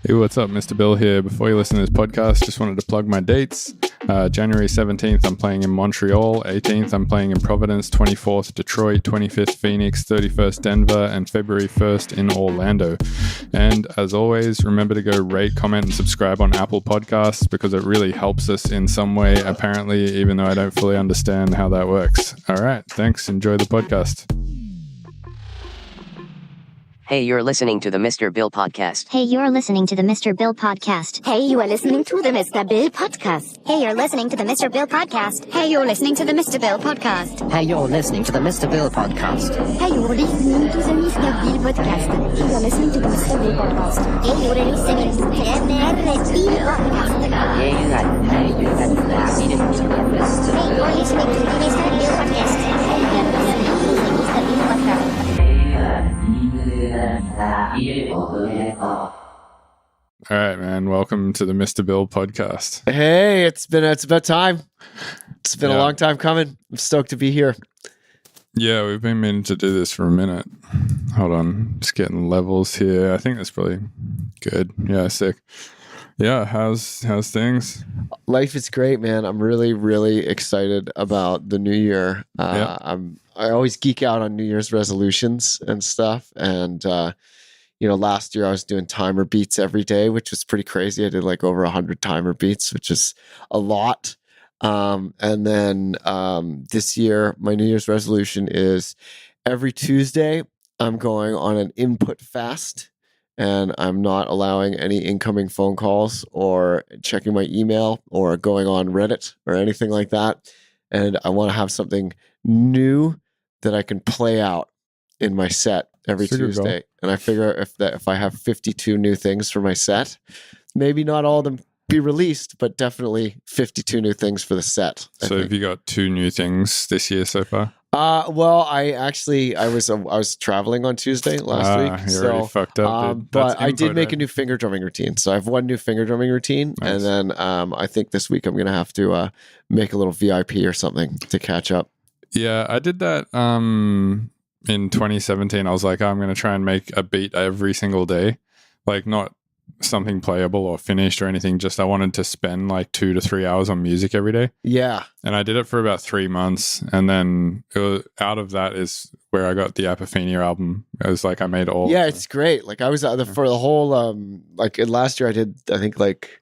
Hey, what's up? Mr. Bill here. Before you listen to this podcast, just wanted to plug my dates. January 17th, I'm playing in Montreal. 18th, I'm playing in Providence. 24th, Detroit. 25th, Phoenix. 31st, Denver. And February 1st in Orlando. And as always, remember to go rate, comment, and subscribe on Apple Podcasts because it really helps us in some way, apparently, even though I don't fully understand how that works. All right. Thanks. Enjoy the podcast. Hey, you're listening to the Mr. Bill podcast. Hey, you're listening to the Mr. Bill podcast. Hey, you are listening to the Mr. Bill podcast. Hey, you're listening to the Mr. Bill podcast. Hey, you're listening to the Mr. Bill podcast. Hey, you're listening to the Mr. Bill podcast. Hey, you're listening to the Mr. Bill podcast. Hey, you're listening to the Mr. Bill podcast. Hey, you're listening to the Mr. Bill podcast. Hey, you're listening to the Mr. Hey, you're listening to the Mr. Bill podcast. Hey, you're listening to the Mr. Bill podcast. All right, man. Welcome to the Mr. Bill podcast. Hey, it's about time. It's been a long time coming. I'm stoked to be here. Yeah, we've been meaning to do this for a minute. Hold on. Just getting levels here. I think that's probably good. Yeah, sick. Yeah, how's things? Life is great, man. I'm really, really excited about the new year. I always geek out on New Year's resolutions and stuff. And, last year I was doing timer beats every day, which was pretty crazy. I did like over 100 timer beats, which is a lot. And then this year, my New Year's resolution is every Tuesday, I'm going on an input fast. And I'm not allowing any incoming phone calls or checking my email or going on Reddit or anything like that. And I want to have something new that I can play out in my set every Tuesday. And I figure if I have 52 new things for my set, maybe not all of them be released, but definitely 52 new things for the set. So have you got 2 new things this year so far? Well, I was traveling on Tuesday last week. You're already fucked up, dude. But I did make a new finger drumming routine. So I have one new finger drumming routine. Nice. And then I think this week I'm going to have to make a little VIP or something to catch up. Yeah, I did that in 2017. I was like, I'm going to try and make a beat every single day. Like not something playable or finished or anything. Just I wanted to spend like 2 to 3 hours on music every day. Yeah. And I did it for about 3 months. And then out of that is where I got the Apophenia album. It was like I made all. Yeah, it's great. Like I was for the whole, like last year I did, I think like,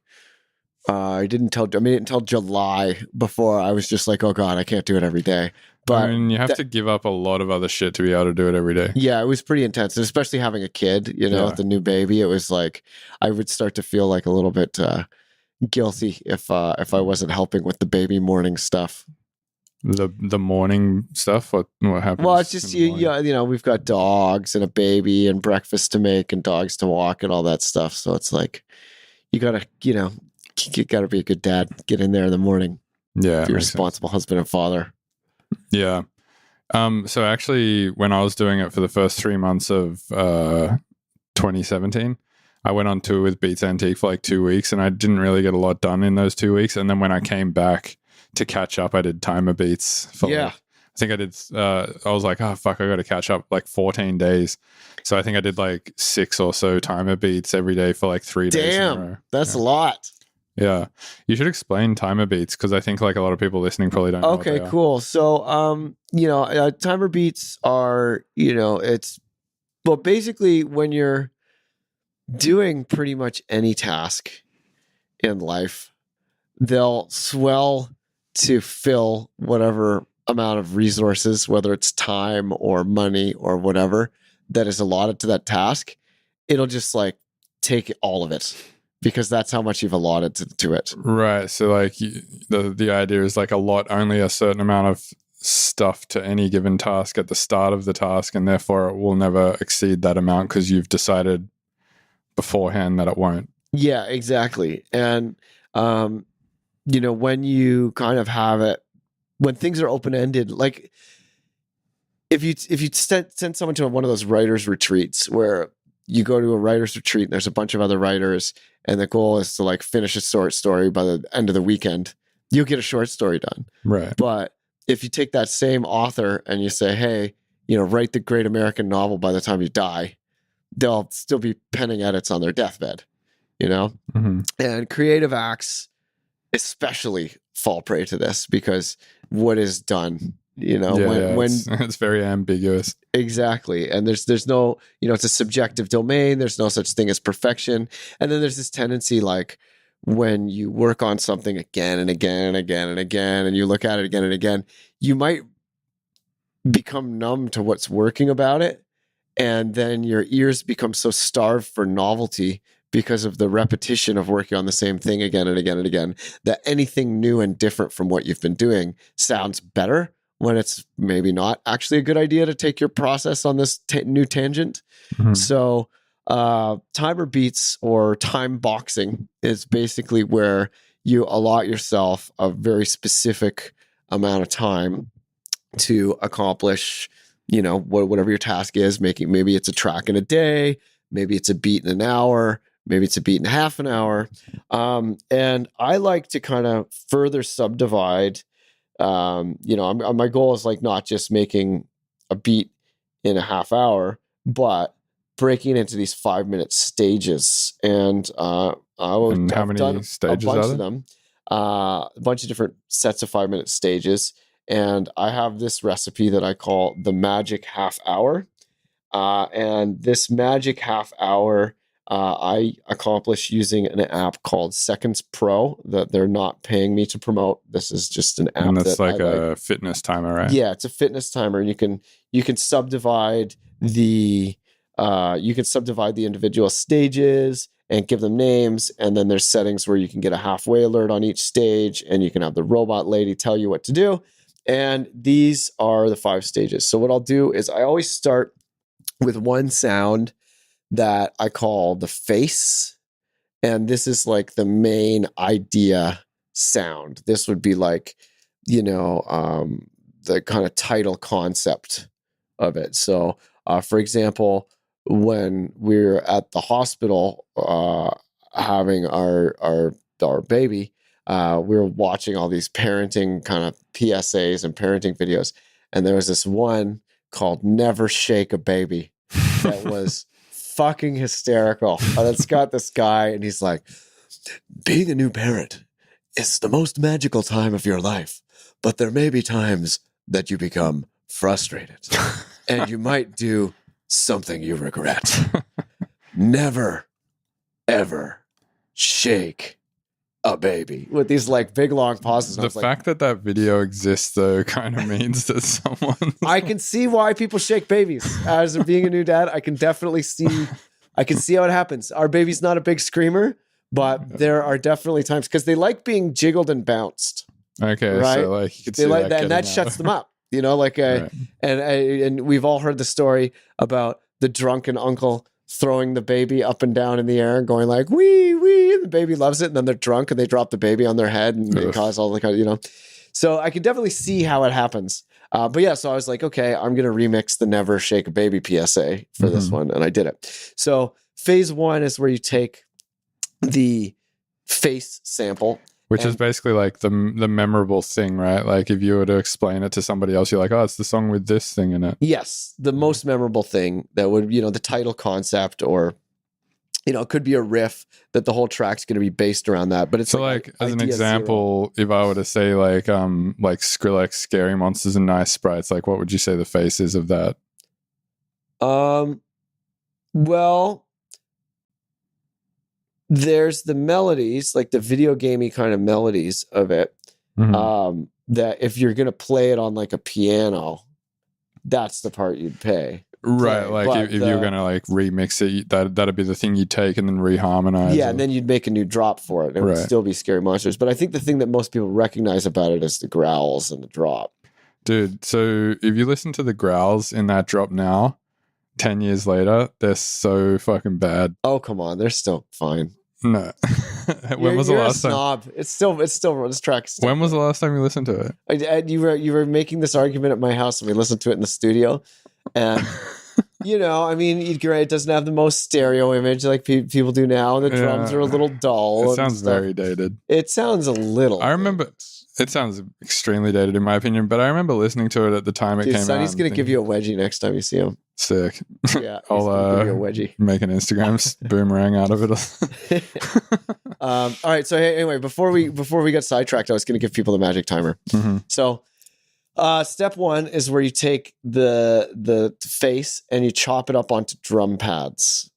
I made it until July before I was just like, oh God, I can't do it every day. But I mean, you have to give up a lot of other shit to be able to do it every day. Yeah, it was pretty intense, and especially having a kid, with the new baby. It was like I would start to feel like a little bit guilty if I wasn't helping with the baby morning stuff. The morning stuff. What happens? Well, it's just we've got dogs and a baby and breakfast to make and dogs to walk and all that stuff. So it's like you gotta be a good dad. Get in there in the morning. Yeah, be a responsible husband and father. Yeah. So actually, when I was doing it for the first 3 months of 2017, I went on tour with Beats Antique for like 2 weeks, and I didn't really get a lot done in those 2 weeks. And then when I came back to catch up, I did timer beats. I think I did. I was like, oh fuck, I got to catch up like 14 days. So I think I did like 6 or so timer beats every day for like 3 days. Damn, that's a lot. Yeah. You should explain timer beats because I think like a lot of people listening probably don't know. Okay, cool. So, timer beats are, it's, well, basically when you're doing pretty much any task in life, they'll swell to fill whatever amount of resources, whether it's time or money or whatever that is allotted to that task. It'll just like take all of it, because that's how much you've allotted to it. Right. So like the idea is like allot only a certain amount of stuff to any given task at the start of the task, and therefore it will never exceed that amount because you've decided beforehand that it won't. Yeah, exactly. And, when you kind of have it, when things are open-ended, like if you send someone to one of those writers' retreats where you go to a writer's retreat and there's a bunch of other writers and the goal is to like finish a short story by the end of the weekend, you'll get a short story done. Right. But if you take that same author and you say, hey, write the great American novel by the time you die, they'll still be penning edits on their deathbed. you know? Mm-hmm. And creative acts especially fall prey to this because what is done, you know, when it's very ambiguous. exactly. And there's no, you know, it's a subjective domain. There's no such thing as perfection. And then there's this tendency, like when you work on something again and again and again and again, and you look at it again and again, you might become numb to what's working about it. And then your ears become so starved for novelty because of the repetition of working on the same thing again and again and again, that anything new and different from what you've been doing sounds better when it's maybe not actually a good idea to take your process on this new tangent. Mm-hmm. So timer beats or time boxing is basically where you allot yourself a very specific amount of time to accomplish, you know, whatever your task is. Maybe it's a track in a day, maybe it's a beat in an hour, maybe it's a beat in half an hour. And I like to kind of further subdivide, you know, my goal is like not just making a beat in a half hour, but breaking it into these 5-minute stages. And how many stages a bunch are of them, a bunch of different sets of 5-minute stages. And I have this recipe that I call the magic half hour. And this magic half hour, I accomplish using an app called Seconds Pro that they're not paying me to promote. This is just an app. And that's that like a fitness timer, right? Yeah, it's a fitness timer, and you can subdivide the individual stages and give them names. And then there's settings where you can get a halfway alert on each stage, and you can have the robot lady tell you what to do. And these are the 5 stages. So what I'll do is I always start with one sound that I call the face. And this is like the main idea sound. This would be like, you know, the kind of title concept of it. So, for example, when we're at the hospital having our baby, we were watching all these parenting kind of PSAs and parenting videos. And there was this one called Never Shake a Baby that was fucking hysterical. And it's got this guy, and he's like, being a new parent is the most magical time of your life, but there may be times that you become frustrated and you might do something you regret. Never, ever shake a baby, with these like big long pauses. The fact that video exists though kind of means that someone I can see why people shake babies. As being a new dad, I can definitely see how it happens. Our baby's not a big screamer, but there are definitely times because they like being jiggled and bounced. Okay, right? so like you could they see like that and that shuts them up. You know, like right. and we've all heard the story about the drunken uncle throwing the baby up and down in the air and going like wee wee, and the baby loves it, and then they're drunk and they drop the baby on their head and they cause all the kind of, you know. So I can definitely see how it happens. But yeah, so I was like, okay, I'm gonna remix the Never Shake a Baby PSA for this one, and I did it. So phase 1 is where you take the face sample, which is basically like the memorable thing, right? Like if you were to explain it to somebody else, you're like, oh, it's the song with this thing in it. Yes, the most memorable thing that would, you know, the title concept, or, you know, it could be a riff that the whole track's going to be based around that. But it's so like as an example, if I were to say like Skrillex, Scary Monsters and Nice Sprites, like what would you say the face is of that? Well, there's the melodies, like the video gamey kind of melodies of it. That if you're going to play it on like a piano, that's the part you'd play. Right, like if you're going to like remix it, that'd be the thing you'd take and then reharmonize. Yeah, and then you'd make a new drop for it. It would still be Scary Monsters. But I think the thing that most people recognize about it is the growls and the drop. Dude, so if you listen to the growls in that drop now, 10 years later, they're so fucking bad. Oh, come on. They're still fine. No. When was the last time? Snob. It's still this track. When was the last time you listened to it? You were making this argument at my house, and we listened to it in the studio, and you know, I mean, it doesn't have the most stereo image like people do now. The drums are a little dull. It sounds very dated. It sounds a little. I remember it sounds extremely dated in my opinion, but I remember listening to it at the time it Dude, came out. Sonny's going to give you a wedgie next time you see him. Sick. Yeah, he's I'll going to give you a wedgie. make an Instagram boomerang out of it. All right. So hey, anyway, before we get sidetracked, I was going to give people the magic timer. Mm-hmm. So step 1 is where you take the face and you chop it up onto drum pads.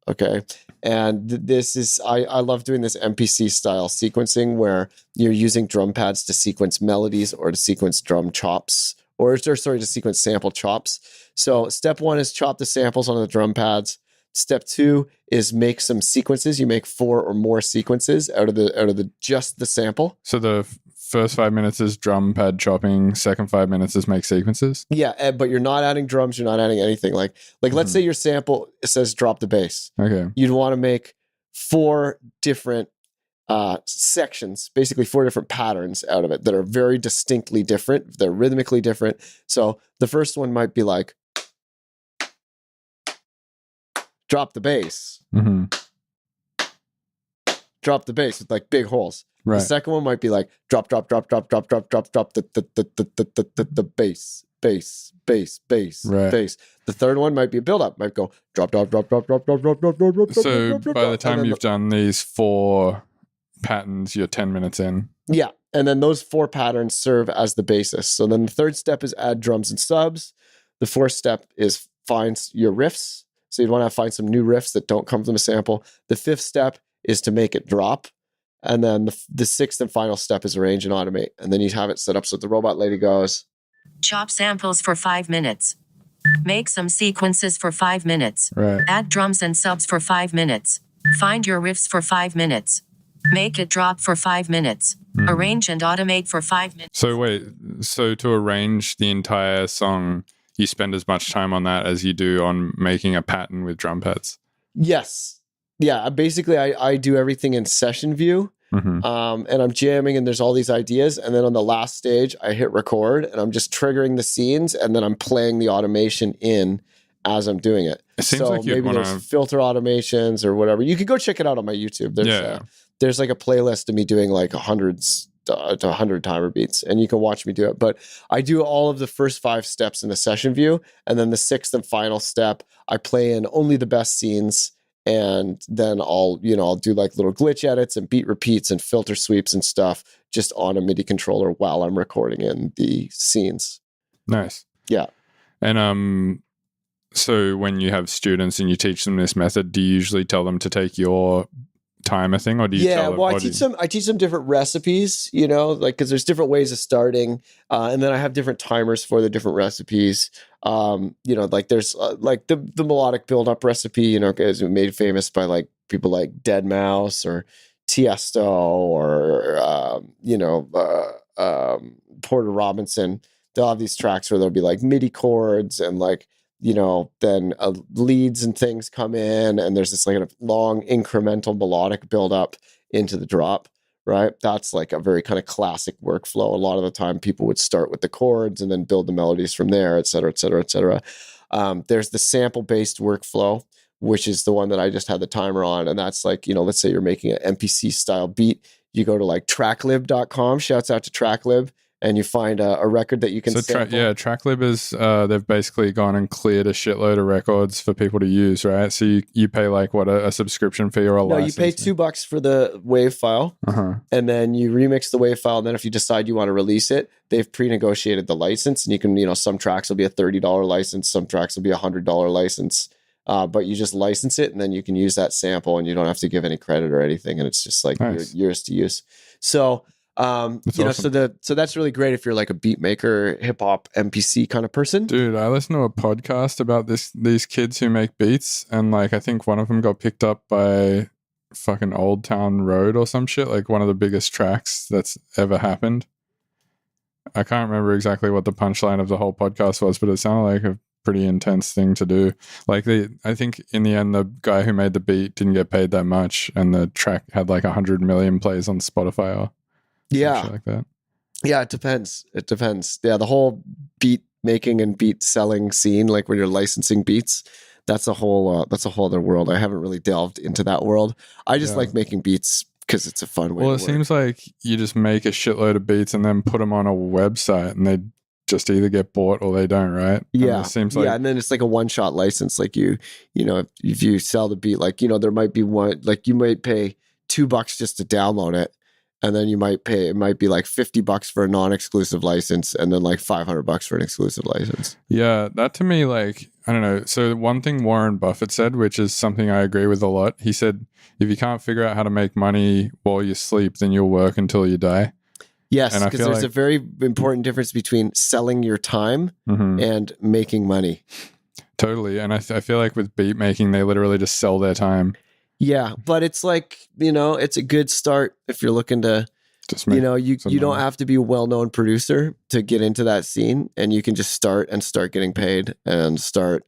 Okay. And this is, I love doing this MPC style sequencing where you're using drum pads to sequence melodies or to sequence drum chops or sorry, to sequence sample chops. So step 1 is chop the samples on the drum pads. Step 2 is make some sequences. You make 4 or more sequences out of the just the sample. So the first 5 minutes is drum pad chopping. Second 5 minutes is make sequences. Yeah, but you're not adding drums. You're not adding anything. Like let's say your sample says drop the bass. Okay. You'd want to make 4 different sections, basically 4 different patterns out of it that are very distinctly different. They're rhythmically different. So the first one might be like drop the bass. Mm-hmm. Drop the bass with like big holes. Right. The second one might be like drop the bass, bass, bass, bass, Right. bass. The third one might be a build up. Might go drop. So by the time you've done these 4 patterns, you're 10 minutes in. Yeah. And then those 4 patterns serve as the basis. So then the third step is add drums and subs. The fourth step is find your riffs. So you'd want to find some new riffs that don't come from the sample. The fifth step is to make it drop. And then the sixth and final step is arrange and automate. And then you have it set up so the robot lady goes, chop samples for 5 minutes. Make some sequences for 5 minutes. Right. Add drums and subs for 5 minutes. Find your riffs for 5 minutes. Make it drop for 5 minutes. Arrange and automate for 5 minutes. So wait, so to arrange the entire song, you spend as much time on that as you do on making a pattern with drum pads? yes. Yeah, basically I do everything in session view. Mm-hmm. And I'm jamming and there's all these ideas. And then on the last stage, I hit record and I'm just triggering the scenes and then I'm playing the automation in as I'm doing it. It seems so like you'd maybe wanna... there's filter automations or whatever. You could go check it out on my YouTube. There's like a playlist of me doing like 100 to 100 timer beats and you can watch me do it. But I do all of the first 5 steps in the session view. And then the 6th and final step, I play in only the best scenes. And then I'll do like little glitch edits and beat repeats and filter sweeps and stuff just on a MIDI controller while I'm recording in the scenes. Nice. Yeah. And so when you have students and you teach them this method, do you usually tell them to take your timer thing, or do you tell them? Well, I teach them different recipes, like because there's different ways of starting, and then I have different timers for the different recipes. Like there's like the melodic build up recipe, is made famous by like people like Dead Mouse or Tiesto or Porter Robinson. They'll have these tracks where there'll be like MIDI chords and like then leads and things come in, and there's this like a long incremental melodic build up into the drop, right? That's like a very kind of classic workflow. A lot of the time people would start with the chords and then build the melodies from there, et cetera, et cetera, et cetera. There's the sample-based workflow, which is the one that I just had the timer on. And that's like, let's say you're making an MPC style beat. You go to like tracklib.com, shouts out to Tracklib, and you find a record that you can sample. Tracklib is they've basically gone and cleared a shitload of records for people to use, right? So you pay like what, a subscription fee or a license? No, you pay $2 for the WAV file, and then you remix the WAV file. And then if you decide you want to release it, they've pre-negotiated the license, and you can, some tracks will be a $30 license, some tracks will be a $100 license, but you just license it, and then you can use that sample, and you don't have to give any credit or anything, and it's just like yours to use. So. Awesome. So that's really great if you're like a beat maker, hip hop, MPC kind of person. Dude, I listened to a podcast about these kids who make beats, and like I think one of them got picked up by fucking Old Town Road or some shit, like one of the biggest tracks that's ever happened. I can't remember exactly what the punchline of the whole podcast was, but it sounded like a pretty intense thing to do. Like I think in the end the guy who made the beat didn't get paid that much, and the track had like 100 million plays on Spotify or like that. Yeah, it depends. Yeah, the whole beat making and beat selling scene, like when you're licensing beats, that's a whole other world. I haven't really delved into that world. I just like making beats because it's a fun way Well, to it work. seems like you just make a shitload of beats and then put them on a website, and they just either get bought or they don't, right? Yeah, and it seems like and then it's like a one-shot license. Like you know, if you sell the beat, like, you know, there might be one, like you might pay $2 just to download it, and then it might be like $50 for a non-exclusive license, and then like $500 for an exclusive license. Yeah, that to me, like, I don't know. So one thing Warren Buffett said, which is something I agree with a lot, he said, if you can't figure out how to make money while you sleep, then you'll work until you die. Yes, And I because feel there's like- a very important difference between selling your time and making money. Totally. And I feel like with beat making, they literally just sell their time. Yeah, but it's like, you know, it's a good start if you're looking to, Just make you know, you some don't money. have to be a well-known producer to get into that scene, and you can just start getting paid and start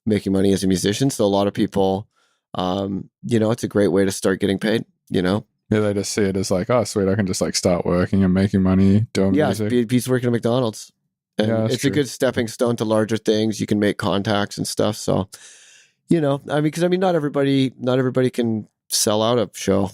making money as a musician. So a lot of people, you know, it's a great way to start getting paid, you know. Yeah, they just see it as like, oh, sweet, I can just like start working and making money doing Yeah, music. Pete's working at McDonald's. And Yeah, that's it's a true. good stepping stone to larger things. You can make contacts and stuff. So, you know, I mean, because not everybody can sell out a show.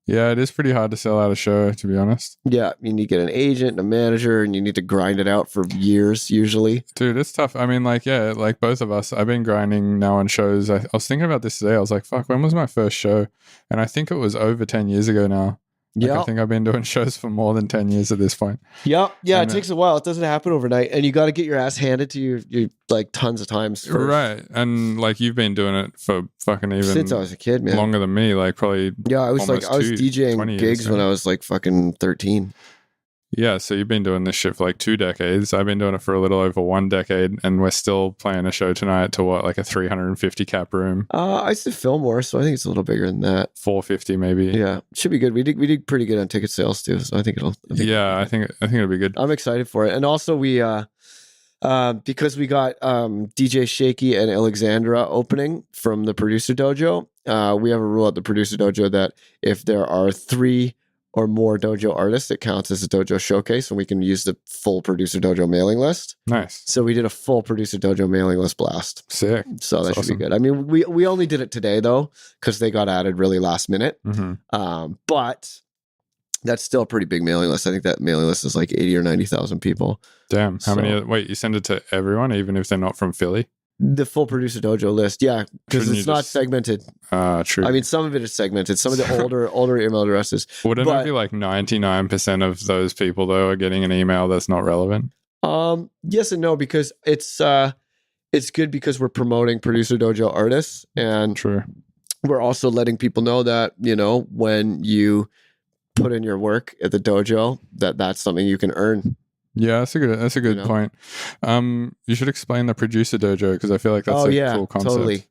Yeah, it is pretty hard to sell out a show, to be honest. Yeah, you need to get an agent and a manager, and you need to grind it out for years usually. Dude, it's tough. I mean, like, yeah, like both of us, I've been grinding now on shows. I was thinking about this today. I was like, fuck, when was my first show? And I think it was over 10 years ago now. Like, Yeah, I think I've been doing shows for more than 10 years at this point. yeah. And, It takes a while. It doesn't happen overnight, and you got to get your ass handed to you like tons of times. First. Right. And like you've been doing it for fucking even Since I was a kid, man. longer than me, like probably. Yeah, I was almost I was 20 DJing years, gigs when right? I was like fucking 13. Yeah. So you've been doing this shit for like 2 decades. I've been doing it for a little over 1 decade, and we're still playing a show tonight to what, like a 350 cap room, I used to film more, so I think it's a little bigger than that. 450 maybe. Yeah, should be good. We did pretty good on ticket sales too, so I think I think it'll be good. I'm excited for it. And also we because we got DJ Shaky and Alexandra opening from the Producer Dojo, we have a rule at the Producer Dojo that if there are 3 or more dojo artists, it counts as a dojo showcase, and we can use the full Producer Dojo mailing list. Nice. So we did a full Producer Dojo mailing list blast. Sick. So that That's should be good. I mean, we only did it today though, because they got added really last minute. Mm-hmm. But that's still a pretty big mailing list. I think that mailing list is like 80 or 90,000 people. Damn. How many? So- Wait, you send it to everyone, even if they're not from Philly? The full Producer Dojo list, yeah, because Shouldn't it's you not just- segmented. True. I mean, some of it is segmented. Some of the older email addresses. Wouldn't but- it be like 99% of those people though are getting an email that's not relevant? Yes and no, because it's good because we're promoting Producer Dojo artists, and True. we're also letting people know that, you know, when you put in your work at the dojo, that's something you can earn. Yeah, that's a good know? point. You should explain the Producer Dojo, because I feel like that's a cool concept. Totally.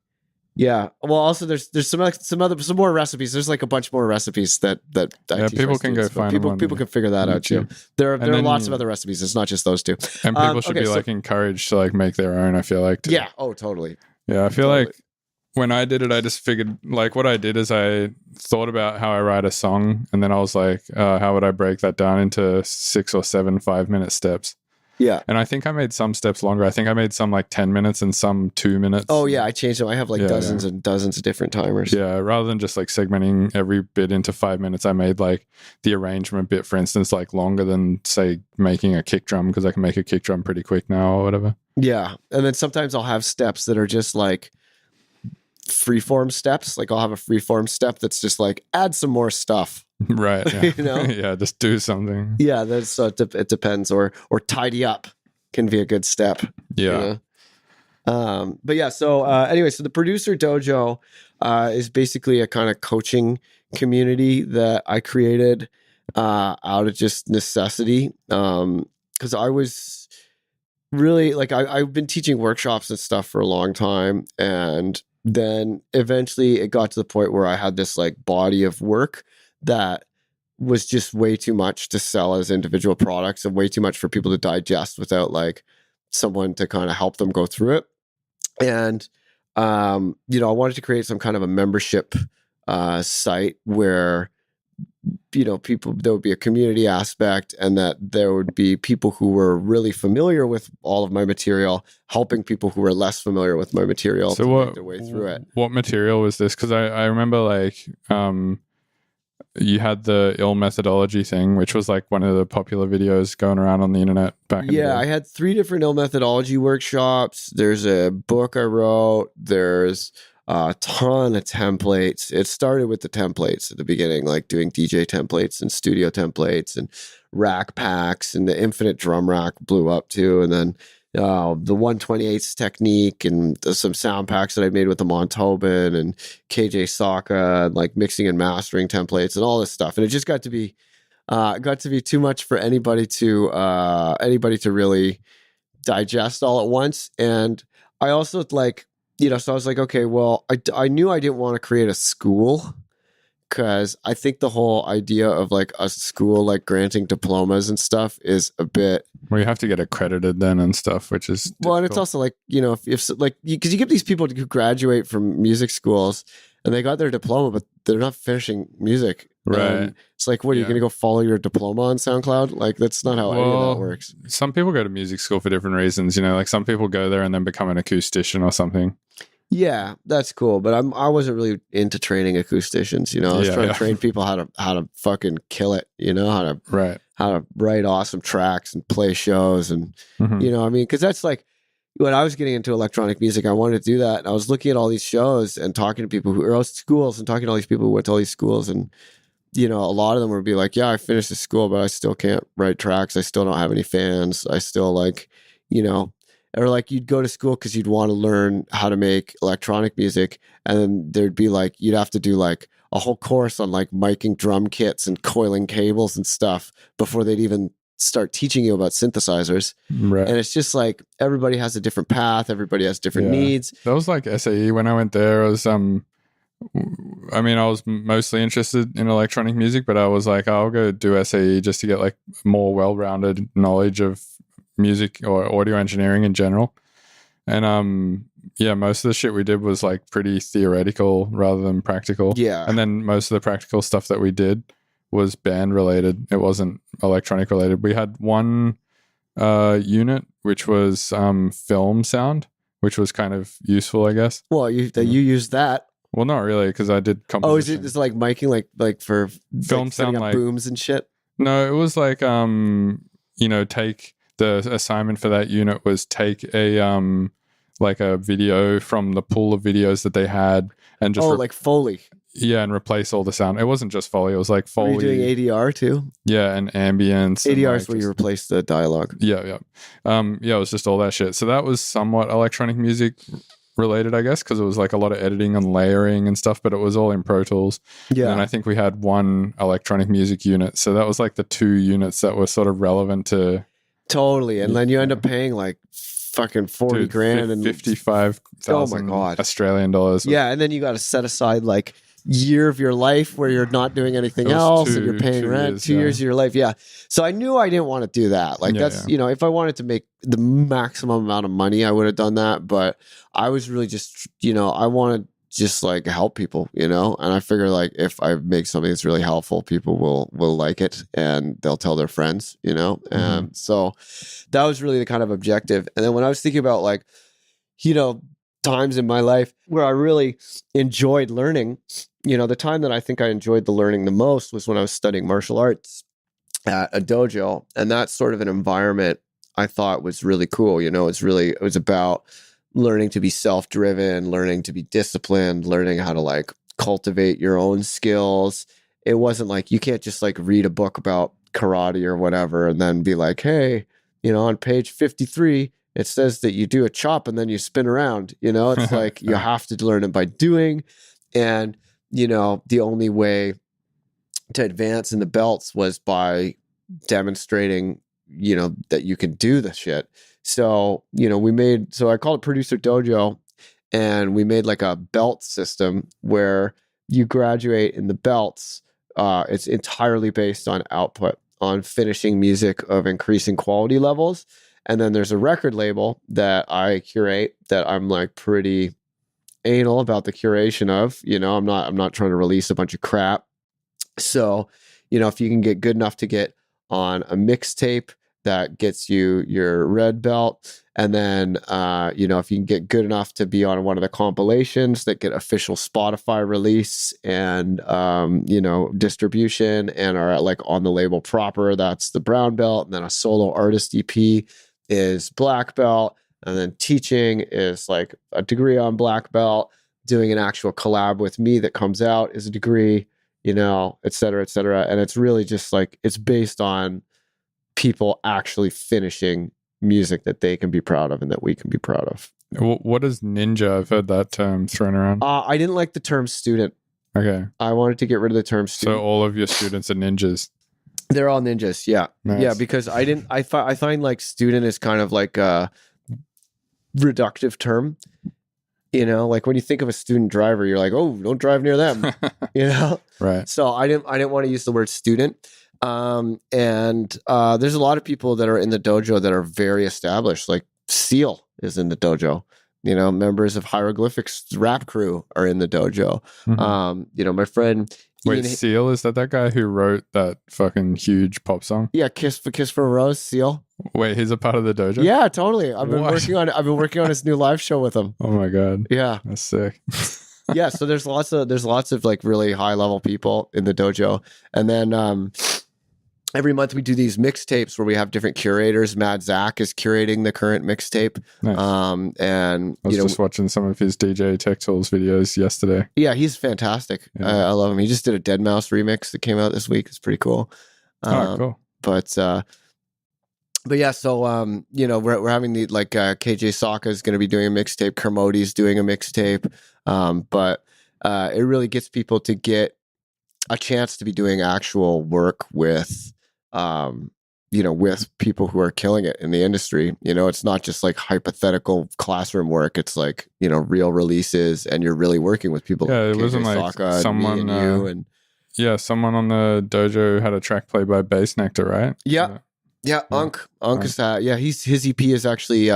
Yeah. Well, also there's some more recipes. There's like a bunch more recipes that I Yeah, teach people my can go students, but find people them on people can figure that out too. YouTube. There And are then lots of other recipes. It's not just those two. And people should okay, be so- like encouraged to like make their own, I feel like. Yeah. Oh, totally. Yeah, I feel Totally. like when I did it, I just figured, like, what I did is I thought about how I write a song, and then I was like, how would I break that down into 6 or 7 5-minute steps? Yeah. And I think I made some steps longer. I think I made some like 10 minutes and some 2 minutes. Oh yeah, I changed them. I have like Yeah, dozens and dozens of different timers. Yeah, rather than just like segmenting every bit into 5 minutes, I made like the arrangement bit, for instance, like longer than, say, making a kick drum, because I can make a kick drum pretty quick now or whatever. Yeah. And then sometimes I'll have steps that are just like freeform steps. Like I'll have a freeform step that's just like add some more stuff. Right. Yeah. You know? Yeah, just do something. Yeah, that's so it depends. Or tidy up can be a good step. Yeah. You know? But yeah, so anyway, so the Producer Dojo is basically a kind of coaching community that I created out of just necessity. Because I was really like I've been teaching workshops and stuff for a long time, and then eventually it got to the point where I had this like body of work that was just way too much to sell as individual products, and way too much for people to digest without like someone to kind of help them go through it. And you know, I wanted to create some kind of a membership site where, you know, there would be a community aspect, and that there would be people who were really familiar with all of my material helping people who were less familiar with my material to make their way through it. What material was this? Because I remember like you had the ill methodology thing, which was like one of the popular videos going around on the internet back in the day. I had 3 different ill methodology workshops. There's a book I wrote. There's a ton of templates. It started with the templates at the beginning, like doing DJ templates and studio templates and rack packs, and the infinite drum rack blew up too. And then the 128th technique and some sound packs that I made with the Montauban and KJ Saka, like mixing and mastering templates and all this stuff. And it just got to be too much for anybody to really digest all at once. And I also like, so I was like, okay, well, I knew I didn't want to create a school, because I think the whole idea of like a school like granting diplomas and stuff is a bit. Well, you have to get accredited then and stuff, which is difficult. Well, and it's also like, if like, because you get these people who graduate from music schools and they got their diploma, but they're not finishing music. Right. It's like, what, are you going to go follow your diploma on SoundCloud? Like, that's not how any of that works. Some people go to music school for different reasons. Like some people go there and then become an acoustician or something. Yeah, that's cool. But I wasn't really into training acousticians. I was trying to train people how to fucking kill it. How to write awesome tracks and play shows, and because that's like when I was getting into electronic music, I wanted to do that. And I was looking at all these shows and talking to people who are schools and talking to all these people who went to all these schools, and a lot of them would be like, "Yeah, I finished the school, but I still can't write tracks. I still don't have any fans. I still like, Or like you'd go to school because you'd want to learn how to make electronic music, and then there'd be like, you'd have to do like a whole course on like miking drum kits and coiling cables and stuff before they'd even start teaching you about synthesizers. Right. And it's just like everybody has a different path, everybody has different needs. That was like SAE when I went there. I was mostly interested in electronic music, but I was like, I'll go do SAE just to get like more well-rounded knowledge of music or audio engineering in general. And most of the shit we did was like pretty theoretical rather than practical. Yeah. And then most of the practical stuff that we did was band related. It wasn't electronic related. We had one unit which was film sound, which was kind of useful, I guess. Well, you used that. Well, not really, because I did composition. Oh, is it just like miking, like for film like sound, like booms and shit? No, it was like take the assignment for that unit was take a like a video from the pool of videos that they had and just like Foley. Yeah, and replace all the sound. It wasn't just Foley. It was like Foley. Were you doing ADR too? Yeah, and ambience. ADR is where you replace the dialogue. Yeah. It was just all that shit. So that was somewhat electronic music related, I guess, because it was like a lot of editing and layering and stuff, but it was all in Pro Tools. Yeah. And I think we had one electronic music unit. So that was like the 2 units that were sort of relevant to. Totally. And then you end up paying like fucking 40 grand and 55,000 Australian dollars. Yeah. And then you got to set aside like year of your life where you're not doing anything else and you're paying rent, 2 years of your life. Yeah. So I knew I didn't want to do that. Like if I wanted to make the maximum amount of money, I would have done that. But I was really just, I wanted just like help people, and I figure like if I make something that's really helpful, people will like it and they'll tell their friends, and so that was really the kind of objective. And then when I was thinking about like, times in my life where I really enjoyed learning, the time that I think I enjoyed the learning the most was when I was studying martial arts at a dojo, and that sort of an environment I thought was really cool. It was about learning to be self-driven, learning to be disciplined, learning how to like cultivate your own skills. It wasn't like you can't just like read a book about karate or whatever and then be like, hey, on page 53, it says that you do a chop and then you spin around. It's like you have to learn it by doing. And, the only way to advance in the belts was by demonstrating, that you can do the shit. So, I called it Producer Dojo, and we made like a belt system where you graduate in the belts. It's entirely based on output, on finishing music of increasing quality levels. And then there's a record label that I curate that I'm like pretty anal about the curation of. I'm not trying to release a bunch of crap. So, if you can get good enough to get on a mixtape that gets you your red belt. And then, if you can get good enough to be on one of the compilations that get official Spotify release and, distribution and are like on the label proper, that's the brown belt. And then a solo artist EP is black belt. And then teaching is like a degree on black belt. Doing an actual collab with me that comes out is a degree, et cetera, et cetera. And it's really just like, it's based on people actually finishing music that they can be proud of and that we can be proud of. What is ninja? I've heard that term thrown around. I didn't like the term student. Okay. I wanted to get rid of the term student. So all of your students are ninjas. They're all ninjas. Yeah. Nice. Yeah. Because I find like student is kind of like a reductive term. Like when you think of a student driver, you're like, oh, don't drive near them. Right. So I didn't want to use the word student. And there's a lot of people that are in the dojo that are very established. Like Seal is in the dojo. Members of Hieroglyphics rap crew are in the dojo. Mm-hmm. My friend. Wait, Seal, is that guy who wrote that fucking huge pop song? Yeah, Kiss for a Rose, Seal. Wait, he's a part of the dojo? Yeah, totally. I've been working on his new live show with him. Oh my god. Yeah, that's sick. Yeah, so there's lots of like really high level people in the dojo, and then every month we do these mixtapes where we have different curators. Mad Zach is curating the current mixtape. Nice. And I was just watching some of his DJ Tech Tools videos yesterday. Yeah, he's fantastic. Yeah. I love him. He just did a Dead Mouse remix that came out this week. It's pretty cool. Cool. But yeah, so we're having the KJ Saka is going to be doing a mixtape. Kermody's doing a mixtape. But it really gets people to get a chance to be doing actual work with people who are killing it in the industry. It's not just like hypothetical classroom work. It's like, real releases, and you're really working with people. Yeah, like it wasn't KJ like Saka someone, and me and you and yeah, someone on the dojo had a track played by Bass Nectar, right? Yeah. Yeah, Unk is that. Yeah, his EP is actually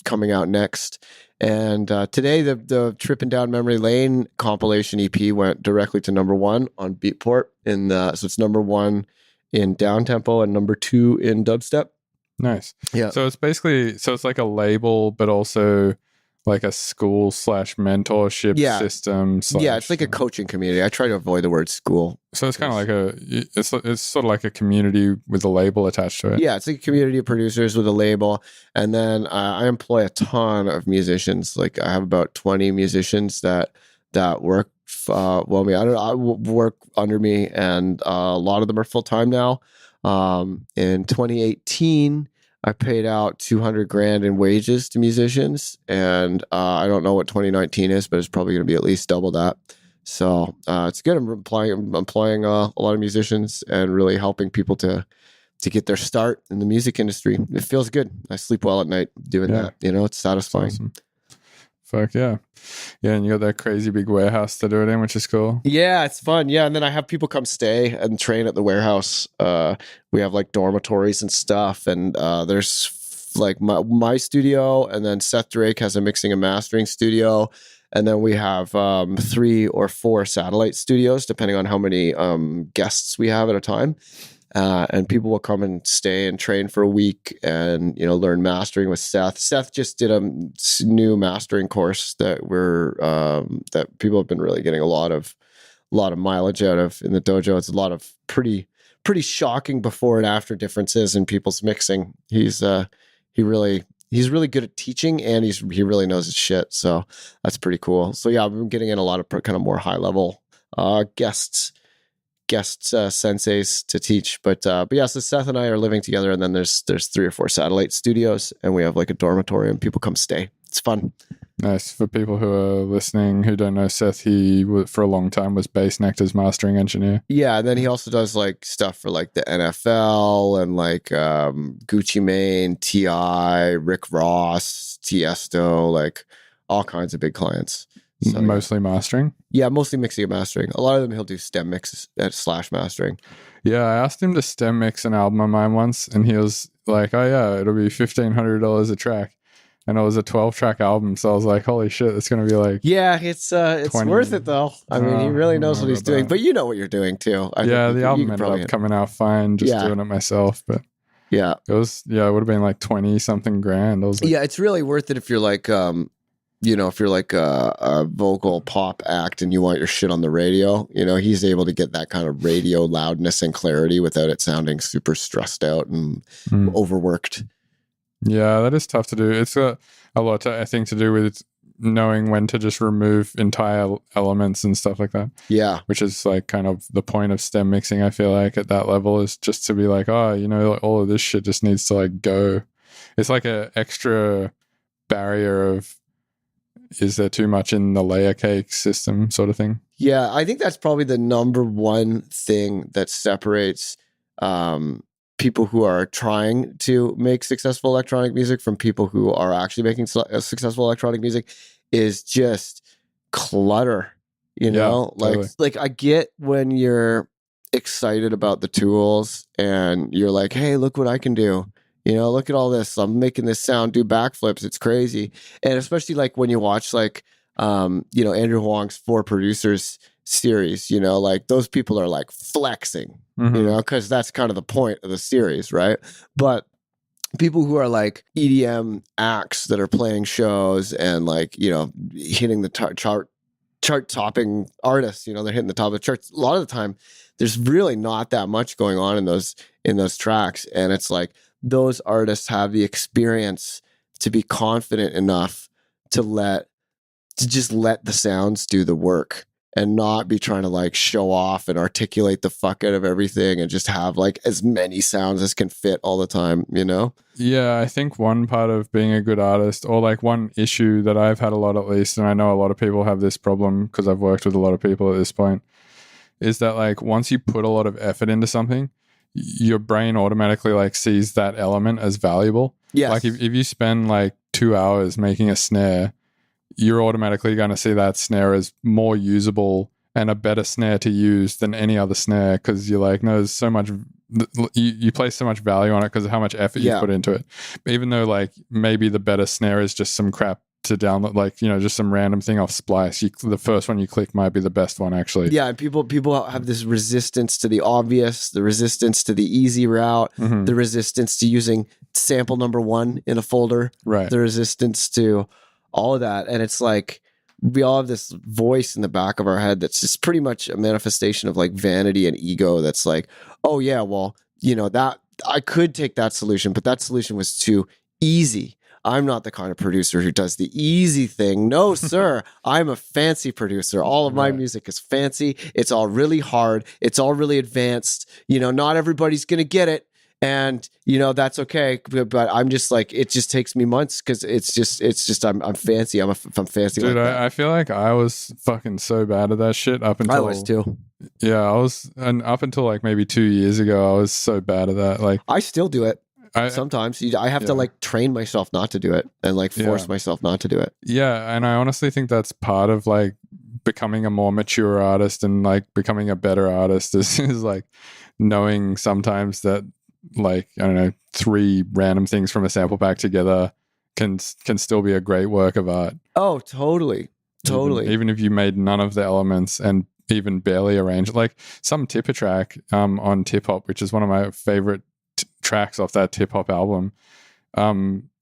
coming out next. And today the Trippin' Down Memory Lane compilation EP went directly to #1 on Beatport. So it's #1 in down tempo and #2 in dubstep. Nice. Yeah. So it's like a label, but also like a school / mentorship system. Yeah, it's like a coaching community. I try to avoid the word school. So it's kind of like it's sort of like a community with a label attached to it. Yeah, it's like a community of producers with a label. And then I employ a ton of musicians. Like I have about 20 musicians that work I work under me, and a lot of them are full-time now. In 2018, I paid out $200,000 in wages to musicians, and I don't know what 2019 is, but it's probably going to be at least double that. So it's good. I'm employing a lot of musicians and really helping people to get their start in the music industry. It feels good. I sleep well at night doing that. It's satisfying. Awesome. Fuck yeah. Yeah, and you got that crazy big warehouse to do it in, which is cool. Yeah, it's fun. Yeah, and then I have people come stay and train at the warehouse. We have like dormitories and stuff, and there's like my studio, and then Seth Drake has a mixing and mastering studio, and then we have 3 or 4 satellite studios, depending on how many guests we have at a time. And people will come and stay and train for a week and, learn mastering with Seth. Seth just did a new mastering course that that people have been really getting a lot of mileage out of in the dojo. It's a lot of pretty shocking before and after differences in people's mixing. He's really good at teaching, and he really knows his shit. So that's pretty cool. So yeah, I've been getting in a lot of kind of more high level guests senseis to teach, but yeah, so Seth and I are living together, and then there's 3 or 4 satellite studios, and we have like a dormitory, and people come stay. It's fun. Nice. For people who are listening who don't know Seth, he for a long time was Bass Nectar's mastering engineer. Yeah, and then he also does like stuff for like the NFL and like Gucci Mane, T.I., Rick Ross, Tiesto, like all kinds of big clients. So, mostly mastering? Yeah, mostly mixing and mastering. A lot of them he'll do stem mix / mastering. Yeah, I asked him to stem mix an album of mine once, and he was like, oh yeah, it'll be $1,500 a track. And it was a 12-track album, so I was like, holy shit, it's going to be like... Yeah, it's worth it, though. I mean, he really knows what he's doing. But you know what you're doing, too. The album ended up coming out fine, just doing it myself. But Yeah. It was, it would have been like 20 something grand. I was like, Yeah, it's really worth it if you're like, if you're like a vocal pop act and you want your shit on the radio, he's able to get that kind of radio loudness and clarity without it sounding super stressed out and overworked. Yeah, that is tough to do. It's a lot, I think, to do with knowing when to just remove entire elements and stuff like that. Yeah. Which is like kind of the point of stem mixing, I feel like, at that level, is just to be like, all of this shit just needs to like go. It's like an extra barrier of, is there too much in the layer cake system sort of thing? Yeah, I think that's probably the number one thing that separates people who are trying to make successful electronic music from people who are actually making successful electronic music is just clutter. Totally. Like I get when you're excited about the tools and you're like, hey, look what I can do. Look at all this. I'm making this sound do backflips. It's crazy. And especially like when you watch like, Andrew Huang's 4 Producers series, like those people are like flexing, because that's kind of the point of the series, right? But people who are like EDM acts that are playing shows and like, hitting the chart topping artists, they're hitting the top of the charts. A lot of the time, there's really not that much going on in those tracks. And it's like, those artists have the experience to be confident enough to just let the sounds do the work and not be trying to like show off and articulate the fuck out of everything and just have like as many sounds as can fit all the time, Yeah, I think one part of being a good artist, or like one issue that I've had a lot at least, and I know a lot of people have this problem because I've worked with a lot of people at this point, is that like once you put a lot of effort into something, your brain automatically like sees that element as valuable. Yes. Like if you spend like 2 hours making a snare, you're automatically going to see that snare as more usable and a better snare to use than any other snare, because you're like, no, there's so much, you place so much value on it because of how much effort you put into it. But even though like maybe the better snare is just some crap to download, like, just some random thing off Splice, the first one you click might be the best one actually. Yeah, and people have this resistance to the obvious, the resistance to the easy route, the resistance to using sample number 1 in a folder, right? The resistance to all of that. And it's like we all have this voice in the back of our head that's just pretty much a manifestation of like vanity and ego that's like, oh yeah, well, that I could take that solution, but that solution was too easy. I'm not the kind of producer who does the easy thing. No, sir. I'm a fancy producer. All of my music is fancy. It's all really hard. It's all really advanced. Not everybody's going to get it. And, that's okay. But I'm just like, it just takes me months because it's just, I'm fancy. I'm fancy. Dude, like that. I feel like I was fucking so bad at that shit up until... I was too. Yeah, I was. And up until like maybe 2 years ago, I was so bad at that. Like, I still do it. Sometimes I have to like train myself not to do it and like force myself not to do it. Yeah. And I honestly think that's part of like becoming a more mature artist and like becoming a better artist is like knowing sometimes that like, I don't know, 3 random things from a sample pack together can still be a great work of art. Oh, totally. Even if you made none of the elements and even barely arranged, like some Tipper track on Tip Hop, which is one of my favorite tracks off that Tip Hop album.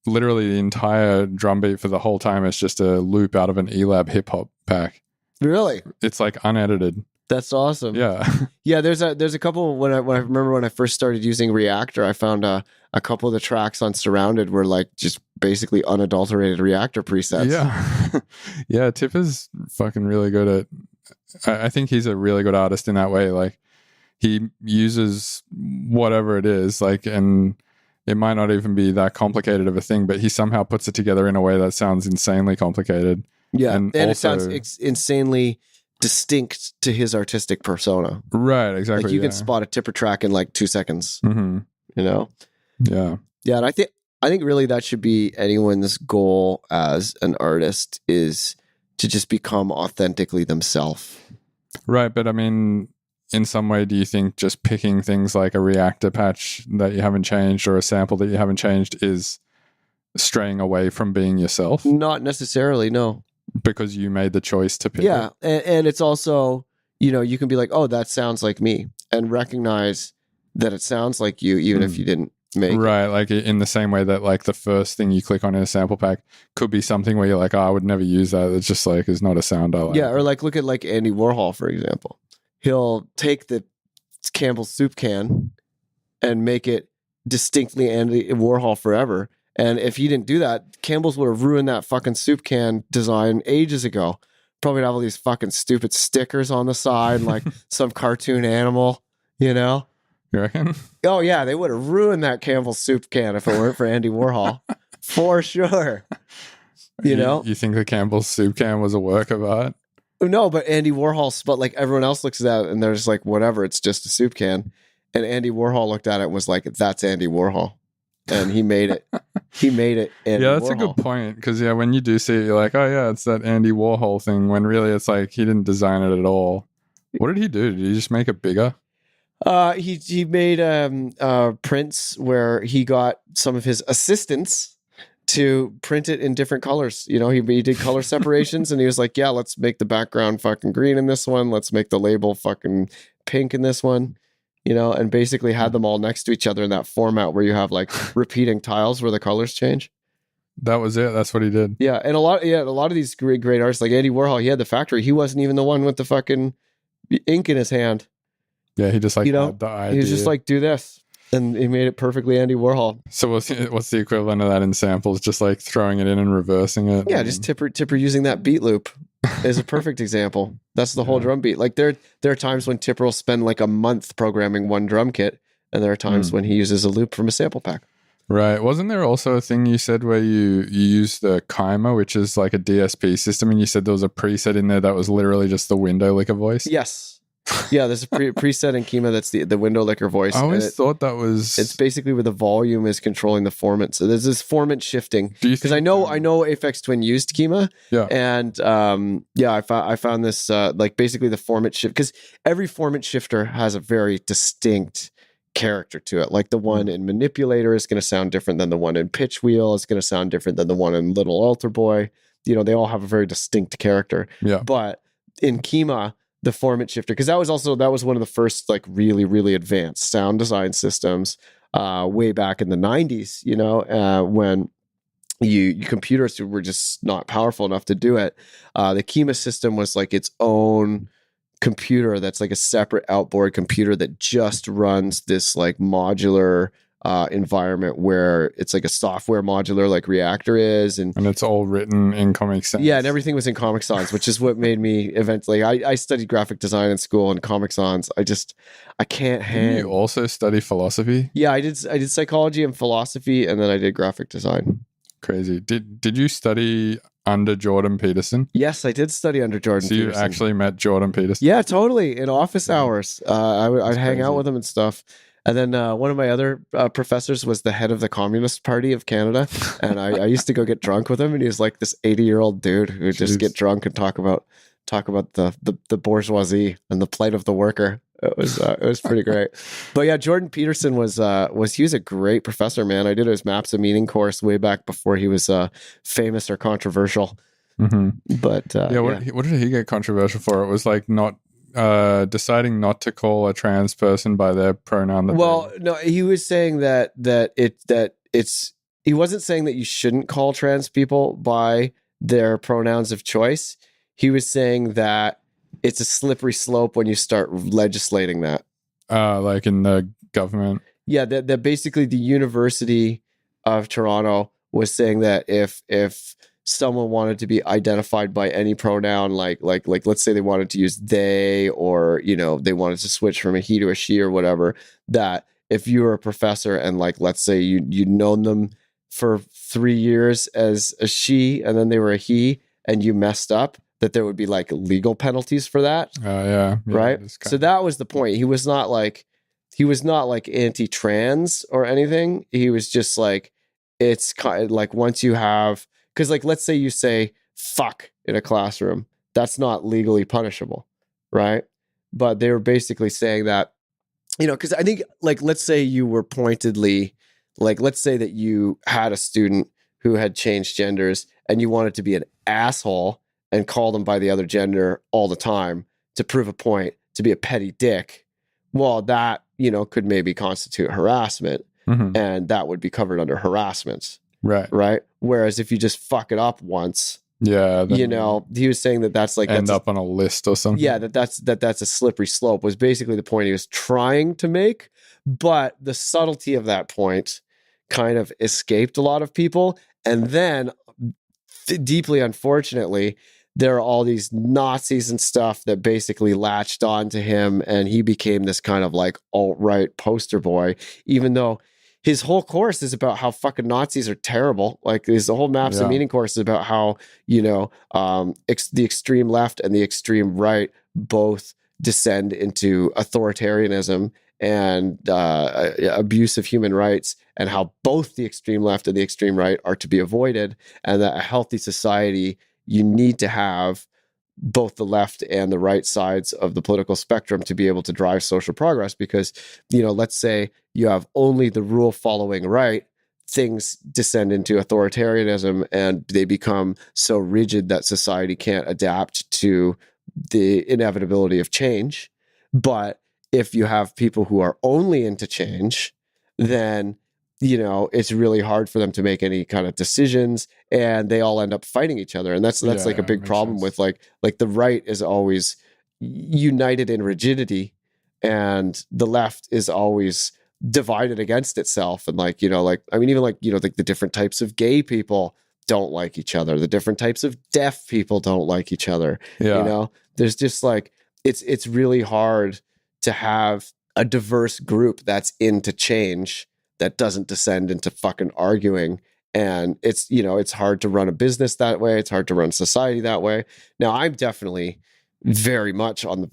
Literally the entire drum beat for the whole time is just a loop out of an ELAB hip hop pack. Really? It's like unedited. That's awesome. Yeah. Yeah, there's a couple when I remember when I first started using Reactor, I found a couple of the tracks on Surrounded were like just basically unadulterated Reactor presets. Yeah. Yeah, Tip is fucking really good at, I think he's a really good artist in that way. Like he uses whatever it is, like, and it might not even be that complicated of a thing, but he somehow puts it together in a way that sounds insanely complicated. Yeah, and also, it sounds insanely distinct to his artistic persona. Right, exactly. Like you can spot a Tipper track in like 2 seconds. Mm-hmm. Yeah. Yeah, and I think really that should be anyone's goal as an artist, is to just become authentically themselves. Right, but I mean, in some way, do you think just picking things like a reactor patch that you haven't changed or a sample that you haven't changed is straying away from being yourself? Not necessarily, no. Because you made the choice to pick it. Yeah, and it's also, you can be like, oh, that sounds like me, and recognize that it sounds like you, even if you didn't make it. Right, like in the same way that like the first thing you click on in a sample pack could be something where you're like, oh, I would never use that. It's just like, it's not a sound I like. Yeah, or like look at like Andy Warhol, for example. He'll take the Campbell's soup can and make it distinctly Andy Warhol forever. And if he didn't do that, Campbell's would have ruined that fucking soup can design ages ago. Probably have all these fucking stupid stickers on the side, like some cartoon animal, you know? You reckon? Oh yeah, they would have ruined that Campbell's soup can if it weren't for Andy Warhol. For sure. You know? You think the Campbell's soup can was a work of art? No, but Andy Warhol, but like everyone else looks at it and they're just like, whatever, it's just a soup can. And Andy Warhol looked at it and was like, that's Andy Warhol. And he made it. He made it. Andy Yeah, that's Warhol. a good point. Because yeah, when you do see it, you're like, oh yeah, it's that Andy Warhol thing. When really it's like he didn't design it at all. What did he do? Did he just make it bigger? He made prints where he got some of his assistants to print it in different colors. You know, he did color separations and he was like, yeah, let's make the background fucking green in this one. Let's make the label fucking pink in this one. You know, and basically had them all next to each other in that format where you have like repeating tiles where the colors change. That was it. That's what he did. Yeah, and a lot of these great artists like Andy Warhol, he had the factory. He wasn't even the one with the fucking ink in his hand. Yeah, he just like You know, had the idea. he was just like, do this, and he made it perfectly Andy Warhol. So what's the equivalent of that in samples? Just like throwing it in and reversing it. Yeah, just Tipper using that beat loop is a perfect example. That's the whole drum beat. Like there are times when Tipper will spend like a month programming one drum kit, and there are times when he uses a loop from a sample pack. Right. Wasn't there also a thing you said where you use the Kyma, which is like a DSP system, and you said there was a preset in there that was literally just the window licker voice? Yes. Yeah, there's a preset in Kyma that's the window licker voice. I always thought that was... It's basically where the volume is controlling the formant. So there's this formant shifting. Because I know Aphex Twin used Kyma. Yeah. And I found this like basically the formant shift, because every formant shifter has a very distinct character to it. Like the one in Manipulator is going to sound different than the one in Pitch Wheel. It's going to sound different than the one in Little Altar Boy. You know, they all have a very distinct character. Yeah. But in Kyma, the formant shifter, because that was one of the first like really, really advanced sound design systems way back in the 90s, you know, when computers were just not powerful enough to do it. The Kyma system was like its own computer that's like a separate outboard computer that just runs this like modular environment where it's like a software modular like Reactor is, and it's all written in Comic Sans. Yeah, and everything was in Comic Sans, which is what made me eventually. I studied graphic design in school, and Comic Sans, I can't handle. Didn't you also study philosophy? Yeah, I did psychology and philosophy, and then I did graphic design. Crazy. Did you study under Jordan Peterson? Yes, I did study under Jordan Peterson. So you actually met Jordan Peterson? Yeah, totally. In office hours. I'd hang out with him and stuff. And then one of my other professors was the head of the Communist Party of Canada. And I used to go get drunk with him. And he was like this 80-year-old dude who would just get drunk and talk about the bourgeoisie and the plight of the worker. It was pretty great. But yeah, Jordan Peterson he was a great professor, man. I did his Maps of Meaning course way back before he was famous or controversial. Mm-hmm. But what did he get controversial for? It was like not deciding not to call a trans person by their pronoun. No, he was saying that he wasn't saying that you shouldn't call trans people by their pronouns of choice. He was saying that it's a slippery slope when you start legislating that. Like in the government. Yeah, that basically the University of Toronto was saying that if someone wanted to be identified by any pronoun, like let's say they wanted to use they, or you know they wanted to switch from a he to a she or whatever, that if you were a professor and like let's say you'd known them for 3 years as a she and then they were a he and you messed up, that there would be like legal penalties for that. Yeah, right. So that was the point. He was not like anti-trans or anything. He was just like, it's kind of like once you have, because like let's say you say fuck in a classroom, that's not legally punishable, right? But they were basically saying that, you know, because I think like let's say you were pointedly, like let's say that you had a student who had changed genders and you wanted to be an asshole and call them by the other gender all the time to prove a point, to be a petty dick. Well, that, you know, could maybe constitute harassment. Mhm. and that would be covered under harassment, Right. right? Whereas if you just fuck it up once, Yeah. Then you know, he was saying that that's like end that's up on a list or something. yeah, that's a slippery slope was basically the point he was trying to make, but the subtlety of that point kind of escaped a lot of people. And then deeply unfortunately, there are all these Nazis and stuff that basically latched on to him, and he became this kind of like alt-right poster boy, even though his whole course is about how fucking Nazis are terrible. Like his whole Maps of Yeah. Meaning course is about how, you know, the extreme left and the extreme right both descend into authoritarianism and abuse of human rights, and how both the extreme left and the extreme right are to be avoided, and that a healthy society, you need to have both the left and the right sides of the political spectrum to be able to drive social progress. Because, you know, let's say you have only the rule following right, things descend into authoritarianism and they become so rigid that society can't adapt to the inevitability of change. But if you have people who are only into change, then, you know, it's really hard for them to make any kind of decisions, and they all end up fighting each other. And that's like a big makes problem sense. with like the right is always united in rigidity, and the left is always divided against itself. And like, you know, like, I mean, even like, you know, like the different types of gay people don't like each other. The different types of deaf people don't like each other. Yeah. You know, there's just like, it's really hard to have a diverse group that's into change that doesn't descend into fucking arguing. And it's, you know, it's hard to run a business that way. It's hard to run society that way. Now, I'm definitely very much on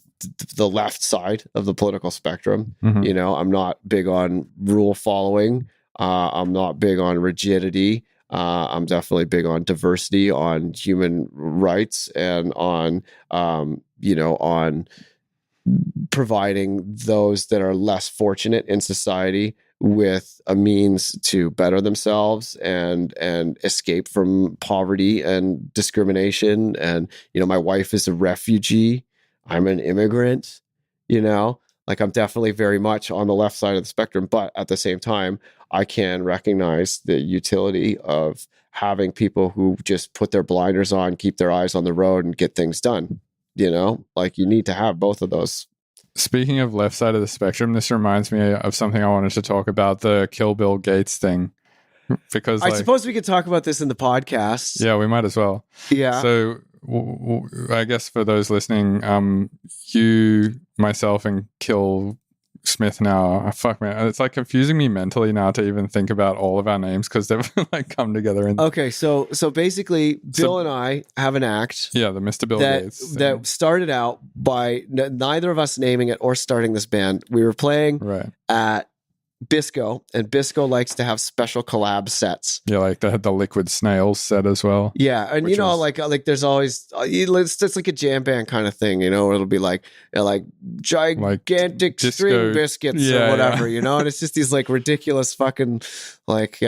the left side of the political spectrum. Mhm. You know, I'm not big on rule following. I'm not big on rigidity. I'm definitely big on diversity, on human rights, and on, you know, on providing those that are less fortunate in society with a means to better themselves and escape from poverty and discrimination. And, you know, my wife is a refugee. I'm an immigrant, you know, like I'm definitely very much on the left side of the spectrum, but at the same time, I can recognize the utility of having people who just put their blinders on, keep their eyes on the road, and get things done. You know, like you need to have both of those. Speaking of left side of the spectrum, this reminds me of something I wanted to talk about, the Kill Bill Gates thing. Because I like, suppose we could talk about this in the podcast. yeah, we might as well. Yeah. So I guess for those listening, you, myself, and Kill Smith now, fuck man, it's like confusing me mentally now to even think about all of our names because they've like come together. And Okay, so basically, Bill and I have an act yeah, the Mr. Bill that Gates that started out by neither of us naming it or starting this band. We were playing right. at Bisco, and Bisco likes to have special collab sets. Yeah, like they had the Liquid Snails set as well. Yeah, and Which you know, was- like there's always it's like a jam band kind of thing, you know. It'll be like gigantic disco- string biscuits Yeah, or whatever, yeah. you know. And it's just these like ridiculous fucking like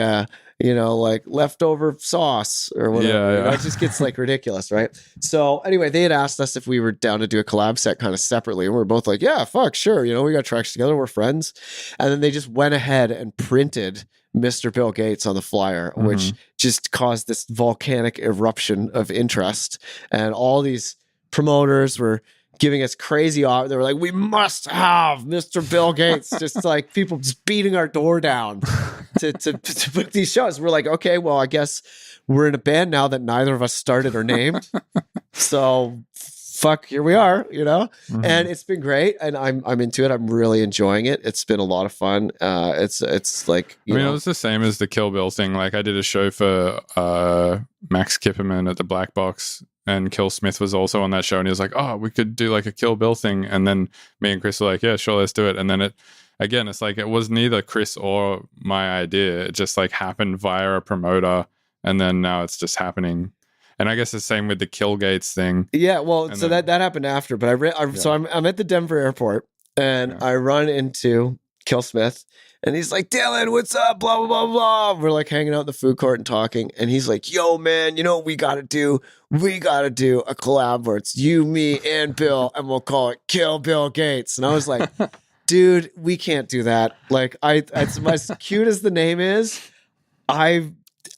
you know, like leftover sauce or whatever. Yeah, You know? yeah. It just gets like ridiculous, right? So anyway, they had asked us if we were down to do a collab set kind of separately, and we were both like, yeah, fuck, sure. You know, we got tracks together, we're friends. And then they just went ahead and printed Mr. Bill Gates on the flyer, which just caused this volcanic eruption of interest. And all these promoters were giving us crazy off. They were like, we must have Mr. Bill Gates. Just like people just beating our door down to book these shows. We're like, okay, well, I guess we're in a band now that neither of us started or named. So fuck, here we are, you know? And it's been great. And I'm into it. I'm really enjoying it. It's been a lot of fun. It's like, I mean, it was the same as the Kill Bill thing. Like I did a show for Max Kipperman at the Black Box, and Kill Smith was also on that show, and he was like, oh, we could do like a Kill Bill thing. And then me and Chris were like, yeah, sure, let's do it. And then it's like it was neither Chris or my idea. It just like happened via a promoter, and then now it's just happening. And I guess the same with the Kill Gates thing. Yeah, well, And so then- that happened after, but so I'm at the Denver airport, and I run into Kill Smith, and he's like, Dylan, what's up? Blah, blah, blah, blah. We're like hanging out in the food court and talking, and he's like, yo, man, you know what we gotta do? We gotta do a collab where it's you, me, and Bill, and we'll call it Kill Bill Gates. And I was like, dude, we can't do that. Like, it's as cute as the name is. I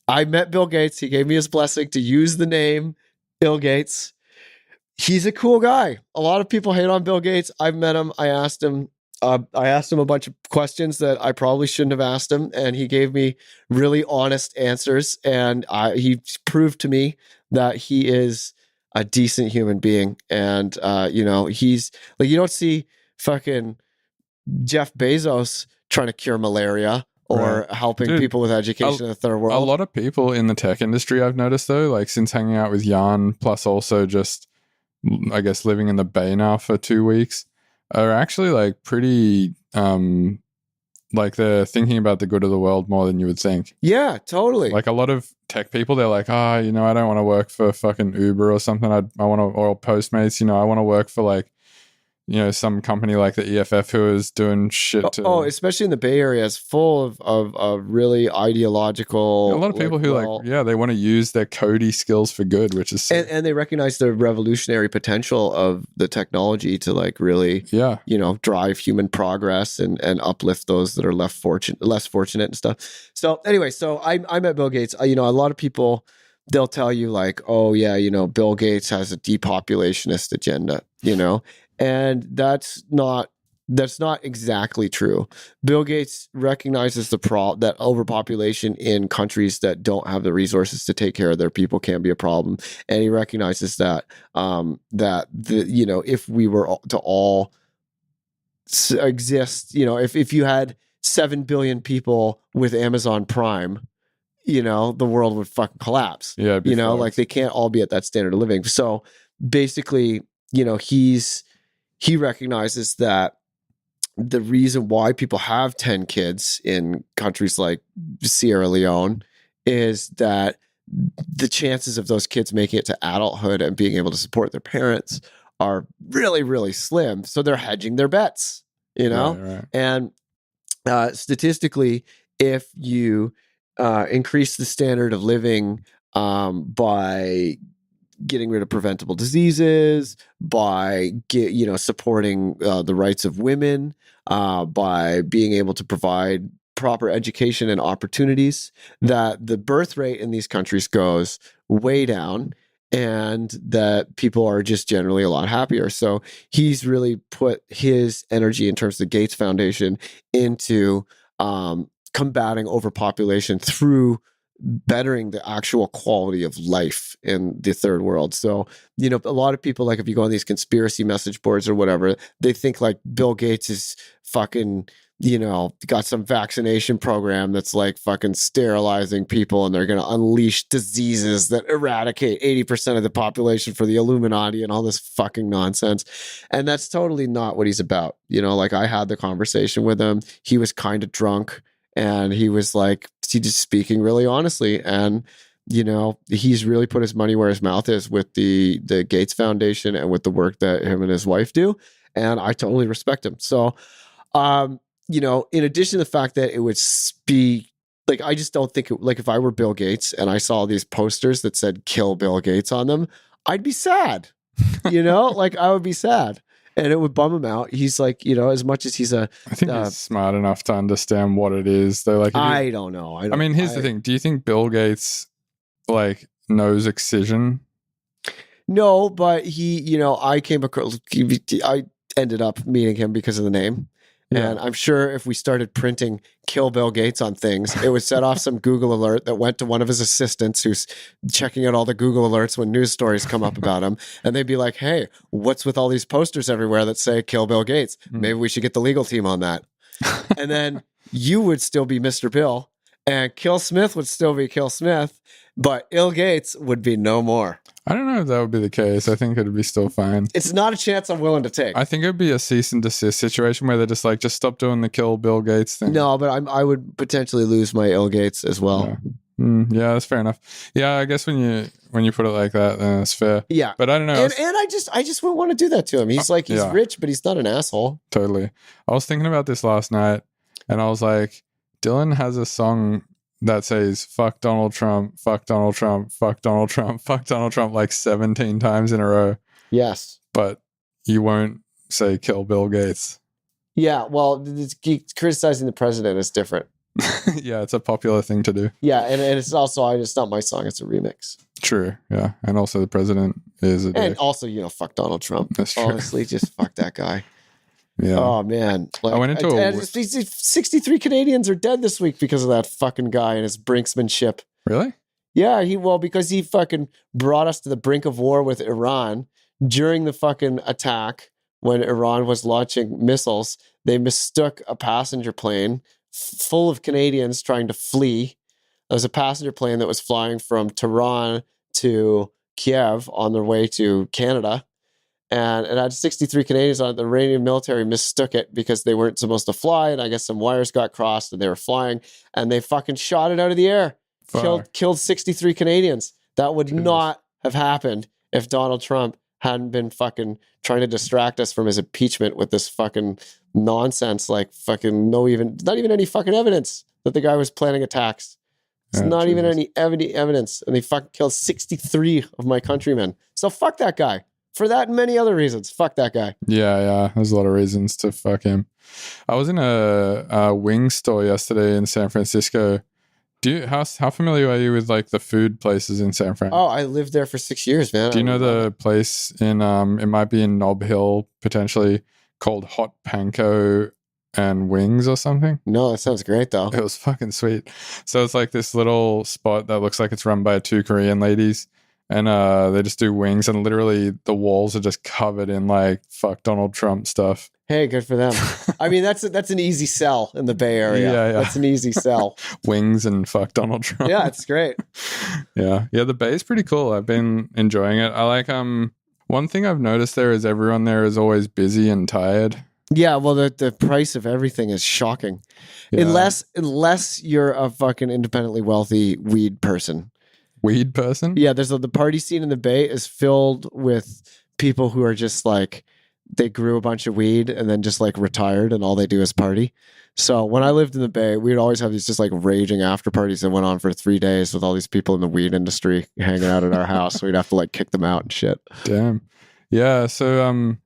met Bill Gates. He gave me his blessing to use the name ill.Gates. He's a cool guy. A lot of people hate on Bill Gates. I've met him. I asked him a bunch of questions that I probably shouldn't have asked him, and he gave me really honest answers. And he proved to me that he is a decent human being. And he's like, you don't see fucking Jeff Bezos trying to cure malaria or helping people with education in the third world. A lot of people in the tech industry, I've noticed though, like since hanging out with Jan, plus also just, I guess, living in the Bay now for 2 weeks, are actually like pretty, like they're thinking about the good of the world more than you would think. Yeah, totally. Like a lot of tech people, they're like, I don't want to work for fucking Uber or something. I want to, or Postmates, I want to work for like, some company like the EFF who is doing shit to... Oh, especially in the Bay Area, is full of really ideological... A lot of people who they want to use their coding skills for good, which is... And they recognize the revolutionary potential of the technology to like really, drive human progress and uplift those that are less fortunate and stuff. So anyway, I met Bill Gates. A lot of people, they'll tell you like, oh yeah, Bill Gates has a depopulationist agenda, and that's not exactly true. Bill Gates recognizes that overpopulation in countries that don't have the resources to take care of their people can be a problem, and he recognizes that if we were to all exist, if you had 7 billion people with Amazon Prime, the world would fucking collapse. Yeah, like they can't all be at that standard of living. So basically, he recognizes that the reason why people have 10 kids in countries like Sierra Leone is that the chances of those kids making it to adulthood and being able to support their parents are really, really slim. So they're hedging their bets, Right. And statistically, if you increase the standard of living by getting rid of preventable diseases, by supporting the rights of women, by being able to provide proper education and opportunities, that the birth rate in these countries goes way down, and that people are just generally a lot happier. So he's really put his energy in terms of the Gates Foundation into combating overpopulation through bettering the actual quality of life in the third world. So, a lot of people, like if you go on these conspiracy message boards or whatever, they think like Bill Gates is fucking, got some vaccination program that's like fucking sterilizing people and they're going to unleash diseases that eradicate 80% of the population for the Illuminati and all this fucking nonsense. And that's totally not what he's about. Like I had the conversation with him. He was kind of drunk. And he was like, he just speaking really honestly. And, he's really put his money where his mouth is with the Gates Foundation and with the work that him and his wife do. And I totally respect him. So, in addition to the fact that it would be like, I just don't think like if I were Bill Gates and I saw these posters that said kill Bill Gates on them, I'd be sad, like I would be sad. And it would bum him out. He's like, as much as he's I think he's smart enough to understand what it is. Though, like, I don't know. Here's the thing. Do you think Bill Gates, like, knows excision? No, but he, I came across, I ended up meeting him because of the name. Yeah. And I'm sure if we started printing Kill Bill Gates on things, it would set off some Google alert that went to one of his assistants who's checking out all the Google alerts when news stories come up about him. And they'd be like, hey, what's with all these posters everywhere that say Kill Bill Gates? Maybe we should get the legal team on that. And then you would still be Mr. Bill and Kill Smith would still be Kill Smith, but ill.Gates would be no more. I don't know if that would be the case. I think it'd be still fine. It's not a chance I'm willing to take. I think it would be a cease and desist situation where they're just like, just stop doing the Kill Bill Gates thing. No, but I would potentially lose my ill.Gates as well. Yeah, that's fair enough. Yeah, I guess when you put it like that, then it's fair. Yeah, but I don't know. And I just wouldn't want to do that to him. He's he's rich, but he's not an asshole. Totally. I was thinking about this last night, and I was like, Dylan has a song that says fuck Donald Trump, fuck Donald Trump, fuck Donald Trump, fuck Donald Trump like 17 times in a row. Yes. But you won't say kill Bill Gates. Yeah, well, criticizing the president is different. Yeah, it's a popular thing to do. Yeah, and it's also it's not my song; it's a remix. True. Yeah, and also the president is a And dick. also, fuck Donald Trump. That's true. Honestly, just fuck that guy. Yeah. Oh man, like, I went into 63 Canadians are dead this week because of that fucking guy and his brinksmanship. Really? Yeah, because he fucking brought us to the brink of war with Iran during the fucking attack when Iran was launching missiles. They mistook a passenger plane full of Canadians trying to flee. It was a passenger plane that was flying from Tehran to Kiev on their way to Canada. And it had 63 Canadians on it. The Iranian military mistook it because they weren't supposed to fly. And I guess some wires got crossed and they were flying. And they fucking shot it out of the air. Killed 63 Canadians. That would not have happened if Donald Trump hadn't been fucking trying to distract us from his impeachment with this fucking nonsense. Like fucking not even any fucking evidence that the guy was planning attacks. It's not even any evidence. And they fucking killed 63 of my countrymen. So fuck that guy. For that and many other reasons. Fuck that guy. Yeah. There's a lot of reasons to fuck him. I was in a wing store yesterday in San Francisco. How familiar are you with like the food places in San Fran? Oh, I lived there for 6 years, man. Do you know the place in it might be in Nob Hill potentially called Hot Panko and Wings or something? No, that sounds great though. It was fucking sweet. So it's like this little spot that looks like it's run by two Korean ladies. And they just do wings, and literally the walls are just covered in like fuck Donald Trump stuff. Hey, good for them. I mean, that's an easy sell in the Bay Area. Yeah. That's an easy sell. Wings and fuck Donald Trump. Yeah, it's great. Yeah. The Bay is pretty cool. I've been enjoying it. I like one thing I've noticed there is everyone there is always busy and tired. Yeah, well, the price of everything is shocking. Yeah. Unless you're a fucking independently wealthy weed person. Weed person? Yeah, the party scene in the Bay is filled with people who are just like, they grew a bunch of weed and then just like retired and all they do is party. So when I lived in the Bay, we'd always have these just like raging after parties that went on for 3 days with all these people in the weed industry hanging out at our house. So we'd have to like kick them out and shit. Damn. Yeah. So,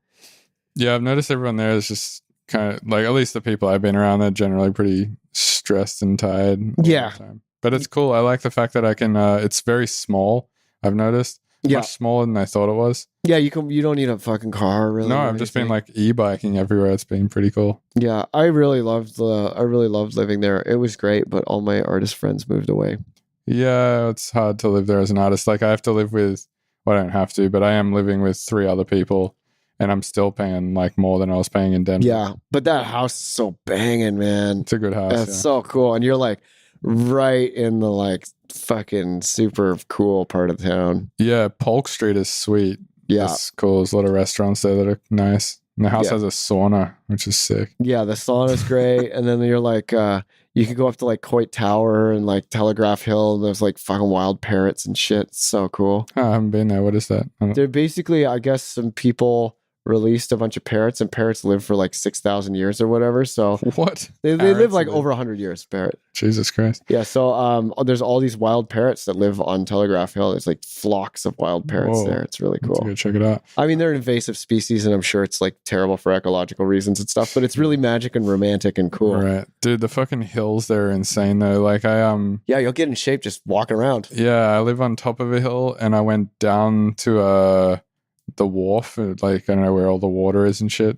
I've noticed everyone there is just kind of like, at least the people I've been around, they're generally pretty stressed and tired. All the time. But it's cool. I like the fact that I can, it's very small. I've noticed. Much smaller than I thought it was. Yeah, you don't need a fucking car really. No, I've just been like e-biking everywhere. It's been pretty cool. Yeah, I really loved living there. It was great, but all my artist friends moved away. Yeah, it's hard to live there as an artist. Like I have to live with, well, I don't have to, but I am living with 3 other people, and I'm still paying like more than I was paying in Denver. Yeah, but that house is so banging, man. It's a good house. It's so cool, and you're like right in the like fucking super cool part of town. Yeah, Polk Street is sweet. Yeah, it's cool. There's a lot of restaurants there that are nice. And the house has a sauna, which is sick. Yeah, the sauna's great. And then you're like, you could go up to like Coit Tower and like Telegraph Hill. And there's like fucking wild parrots and shit. It's so cool. Oh, I haven't been there. What is that? They're basically, I guess, some people released a bunch of parrots, and parrots live for like 6,000 years or whatever. So what? They live like over 100 years, parrot. Jesus Christ. Yeah, so there's all these wild parrots that live on Telegraph Hill. There's like flocks of wild parrots there. It's really cool. Go check it out. I mean, they're an invasive species, and I'm sure it's like terrible for ecological reasons and stuff, but it's really magic and romantic and cool. Right. Dude, the fucking hills there are insane though. Like yeah, you'll get in shape just walking around. Yeah, I live on top of a hill, and I went down to the wharf, like I don't know where all the water is and shit,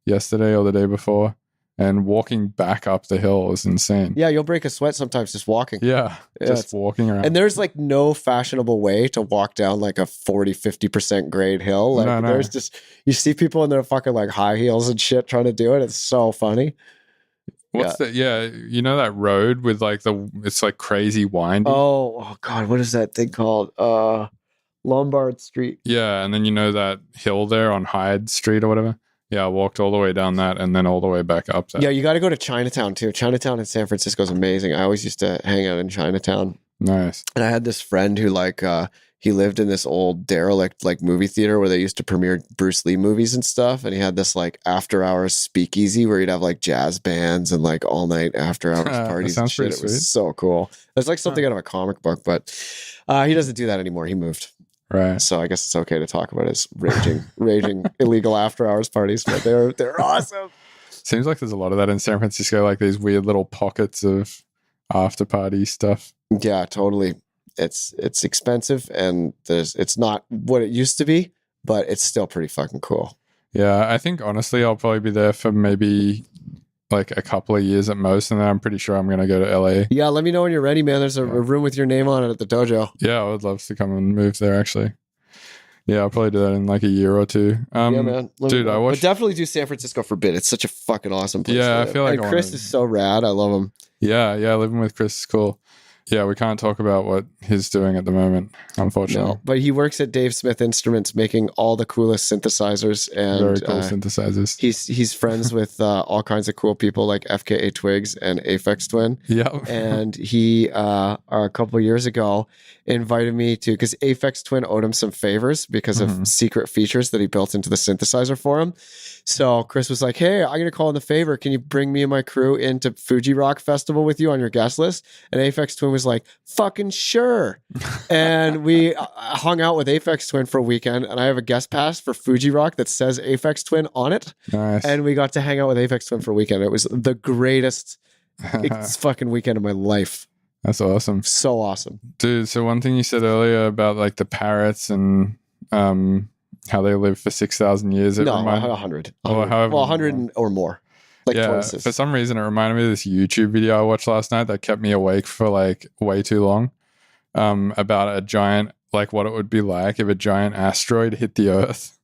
yesterday or the day before, and walking back up the hill is insane. Yeah, you'll break a sweat sometimes just walking. Yeah, just walking around. And there's like no fashionable way to walk down like a 40-50% grade hill. Like no. There's just, you see people in their fucking like high heels and shit trying to do it. It's so funny. What's that? Yeah, you know that road with like it's like crazy windy. Oh God, what is that thing called? Lombard Street. Yeah, and then you know that hill there on Hyde Street or whatever. Yeah, I walked all the way down that and then all the way back up that. Yeah, you got to go to Chinatown too. Chinatown in San Francisco is amazing. I always used to hang out in Chinatown. Nice. And I had this friend who like he lived in this old derelict like movie theater where they used to premiere Bruce Lee movies and stuff. And he had this like after hours speakeasy where he'd have like jazz bands and like all night after hours parties and shit. It was so cool. It's like something out of a comic book, but he doesn't do that anymore. He moved. Right. So I guess it's okay to talk about his raging illegal after hours parties, but they're awesome. Seems like there's a lot of that in San Francisco, like these weird little pockets of after party stuff. Yeah, totally. It's expensive and it's not what it used to be, but it's still pretty fucking cool. Yeah, I think honestly I'll probably be there for maybe like a couple of years at most, and then I'm pretty sure I'm going to go to LA. Yeah, let me know when you're ready, man. There's a room with your name on it at the dojo. Yeah, I would love to come and move there actually. Yeah, I'll probably do that in like a year or two. Yeah, man. Dude, I watched... But definitely do San Francisco for a bit. It's such a fucking awesome place. Yeah, I feel like and Chris is so rad. I love him. Yeah, living with Chris is cool. Yeah, we can't talk about what he's doing at the moment, unfortunately. No, but he works at Dave Smith Instruments making all the coolest synthesizers. And very cool synthesizers. He's friends with all kinds of cool people like FKA Twigs and Aphex Twin. Yeah. And he, a couple of years ago, invited me to, because Aphex Twin owed him some favors because of secret features that he built into the synthesizer for him. So Chris was like, hey, I'm going to call in the favor. Can you bring me and my crew into Fuji Rock Festival with you on your guest list? And Aphex Twin was like, fucking sure. And we hung out with Aphex Twin for a weekend, and I have a guest pass for Fuji Rock that says Aphex Twin on it. Nice. And we got to hang out with Aphex Twin for a weekend. It was the greatest fucking weekend of my life. That's awesome. So awesome. Dude, so one thing you said earlier about like the parrots and how they live for 6,000 years. 100. Or however, 100 or more. Like yeah, tortoises. for some reason it reminded me of this YouTube video I watched last night that kept me awake for like way too long, about a giant, like what it would be like if a giant asteroid hit the Earth.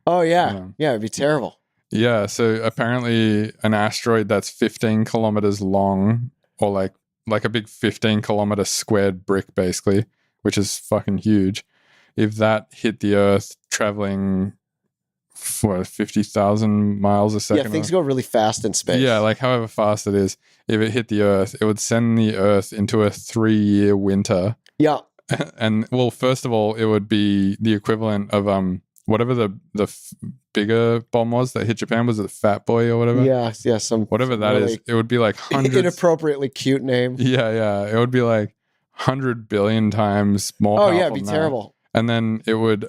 Oh yeah. Yeah, it'd be terrible. Yeah, so apparently an asteroid that's 15 kilometers long, or like a big 15 kilometer squared brick basically, which is fucking huge. If that hit the Earth traveling for 50,000 miles a second. Yeah, things go really fast in space. Yeah, like however fast it is, if it hit the Earth, it would send the Earth into a 3-year winter. Yeah. And well, first of all, it would be the equivalent of whatever the bigger bomb was that hit Japan. Was it the Fat Boy or whatever? Yeah, some whatever that really is. It would be like hundreds. Inappropriately cute name. Yeah. It would be like 100 billion times more. Oh yeah, it'd be terrible. And then it would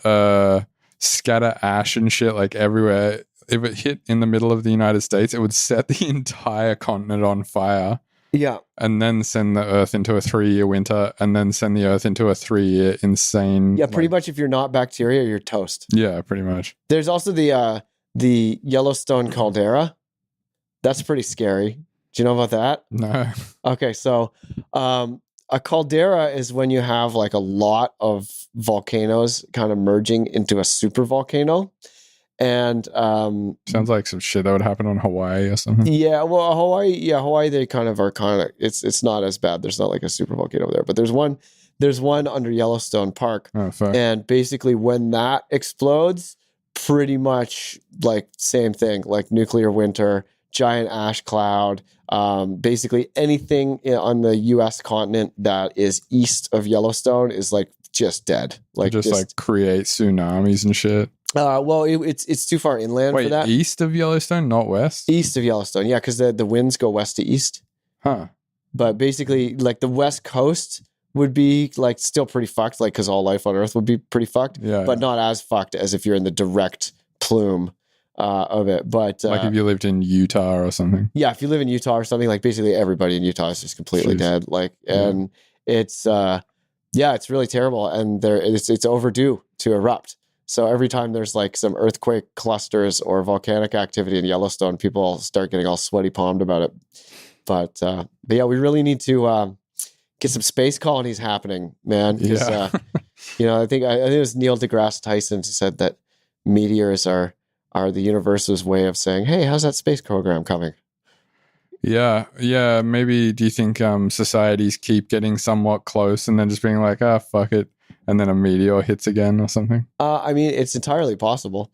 scatter ash and shit like everywhere. If it hit in the middle of the United States, it would set the entire continent on fire. Yeah. And then send the Earth into a 3-year winter, and then send the Earth into a 3-year insane. Yeah, pretty much if you're not bacteria, you're toast. Yeah, pretty much. There's also the Yellowstone caldera. That's pretty scary. Do you know about that? No. Okay, so a caldera is when you have like a lot of volcanoes kind of merging into a super volcano. And sounds like some shit that would happen on Hawaii or something. Yeah, well, Hawaii they kind of it's not as bad. There's not like a super volcano there, but there's one under Yellowstone Park. Oh, fuck. And basically when that explodes, pretty much like same thing, like nuclear winter, giant ash cloud, basically anything on the US continent that is east of Yellowstone is like just dead. Like just like create tsunamis and shit. Well, it's too far inland for that. East of Yellowstone, not west? East of Yellowstone, yeah, because the winds go west to east. Huh. But basically, like the west coast would be like still pretty fucked, like because all life on Earth would be pretty fucked. Yeah. But not as fucked as if you're in the direct plume of it. But like if you lived in Utah or something. Yeah, if you live in Utah or something, like basically everybody in Utah is just completely dead. Like, and it's it's really terrible, and it's overdue to erupt. So every time there's like some earthquake clusters or volcanic activity in Yellowstone, people start getting all sweaty palmed about it. But yeah, we really need to get some space colonies happening, man. Yeah. I think it was Neil deGrasse Tyson who said that meteors are the universe's way of saying, hey, how's that space program coming? Yeah. Maybe do you think societies keep getting somewhat close and then just being like, fuck it, and then a meteor hits again or something? I mean, it's entirely possible.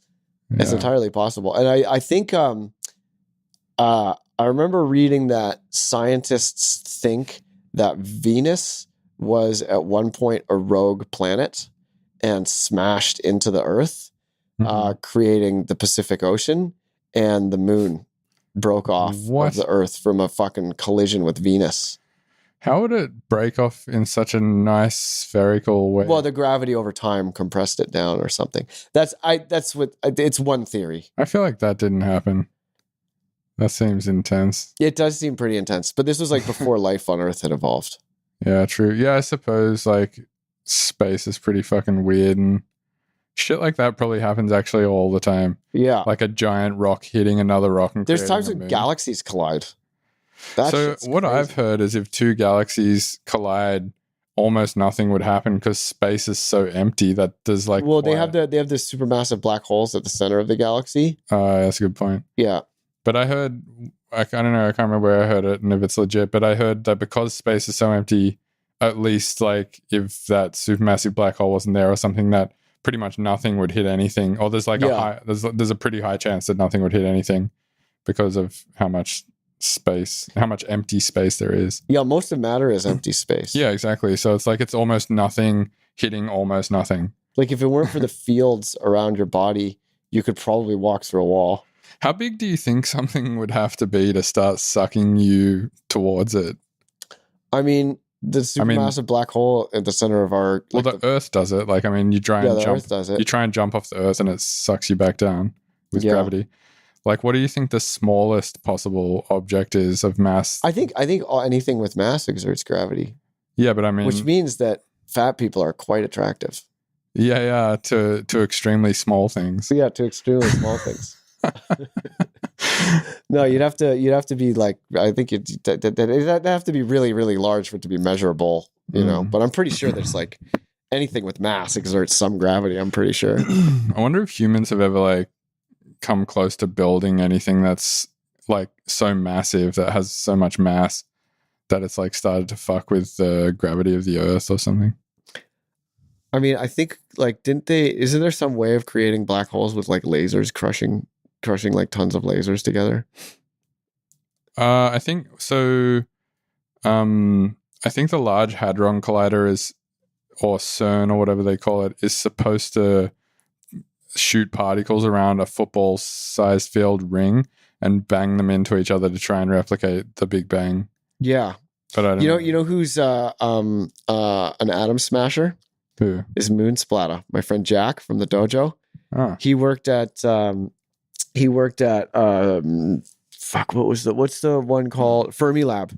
Yeah. It's entirely possible. And I think I remember reading that scientists think that Venus was at one point a rogue planet and smashed into the Earth, creating the Pacific Ocean, and the moon broke off of the Earth from a fucking collision with Venus. How would it break off in such a nice spherical way? Well, the gravity over time compressed it down or something. It's one theory. I feel like that didn't happen. That seems intense. It does seem pretty intense, but this was like before life on Earth had evolved. Yeah, true. Yeah, I suppose like space is pretty fucking weird and shit like that probably happens actually all the time. Yeah. Like a giant rock hitting another rock and There's creating times a when moon. galaxies collide. That So shit's what crazy. I've heard is if two galaxies collide, almost nothing would happen because space is so empty that there's like they have the supermassive black holes at the center of the galaxy. That's a good point. Yeah. But I heard, I don't know, I can't remember where I heard it and if it's legit, but I heard that because space is so empty, at least like if that supermassive black hole wasn't there or something, that pretty much nothing would hit anything. Or there's like there's a pretty high chance that nothing would hit anything because of how much empty space there is. Yeah, most of matter is empty space. Yeah, exactly. So it's like it's almost nothing hitting almost nothing. Like if it weren't for the fields around your body, you could probably walk through a wall. How big do you think something would have to be to start sucking you towards it? I mean, the supermassive black hole at the center of our... Well, the Earth does it. Like, I mean, you try and jump. Earth does it. You try and jump off the Earth and it sucks you back down with gravity. Like, what do you think the smallest possible object is of mass? I think anything with mass exerts gravity. Yeah, but I mean... Which means that fat people are quite attractive. Yeah, to extremely small things. So yeah, to extremely small things. No, you'd have to be like, I think it'd have to be really, really large for it to be measurable, you know. But I'm pretty sure there's like anything with mass exerts some gravity. I'm pretty sure. I wonder if humans have ever like come close to building anything that's like so massive that has so much mass that it's like started to fuck with the gravity of the Earth or something. I mean, I think like isn't there some way of creating black holes with like lasers crushing like tons of lasers together? I think so. I think the Large Hadron Collider or CERN or whatever they call it, is supposed to shoot particles around a football-sized field ring and bang them into each other to try and replicate the Big Bang. Yeah, but I don't know. You know who's an atom smasher? Who is Moonsplatter? My friend Jack from the dojo. Oh. He worked at what's the one called Fermilab.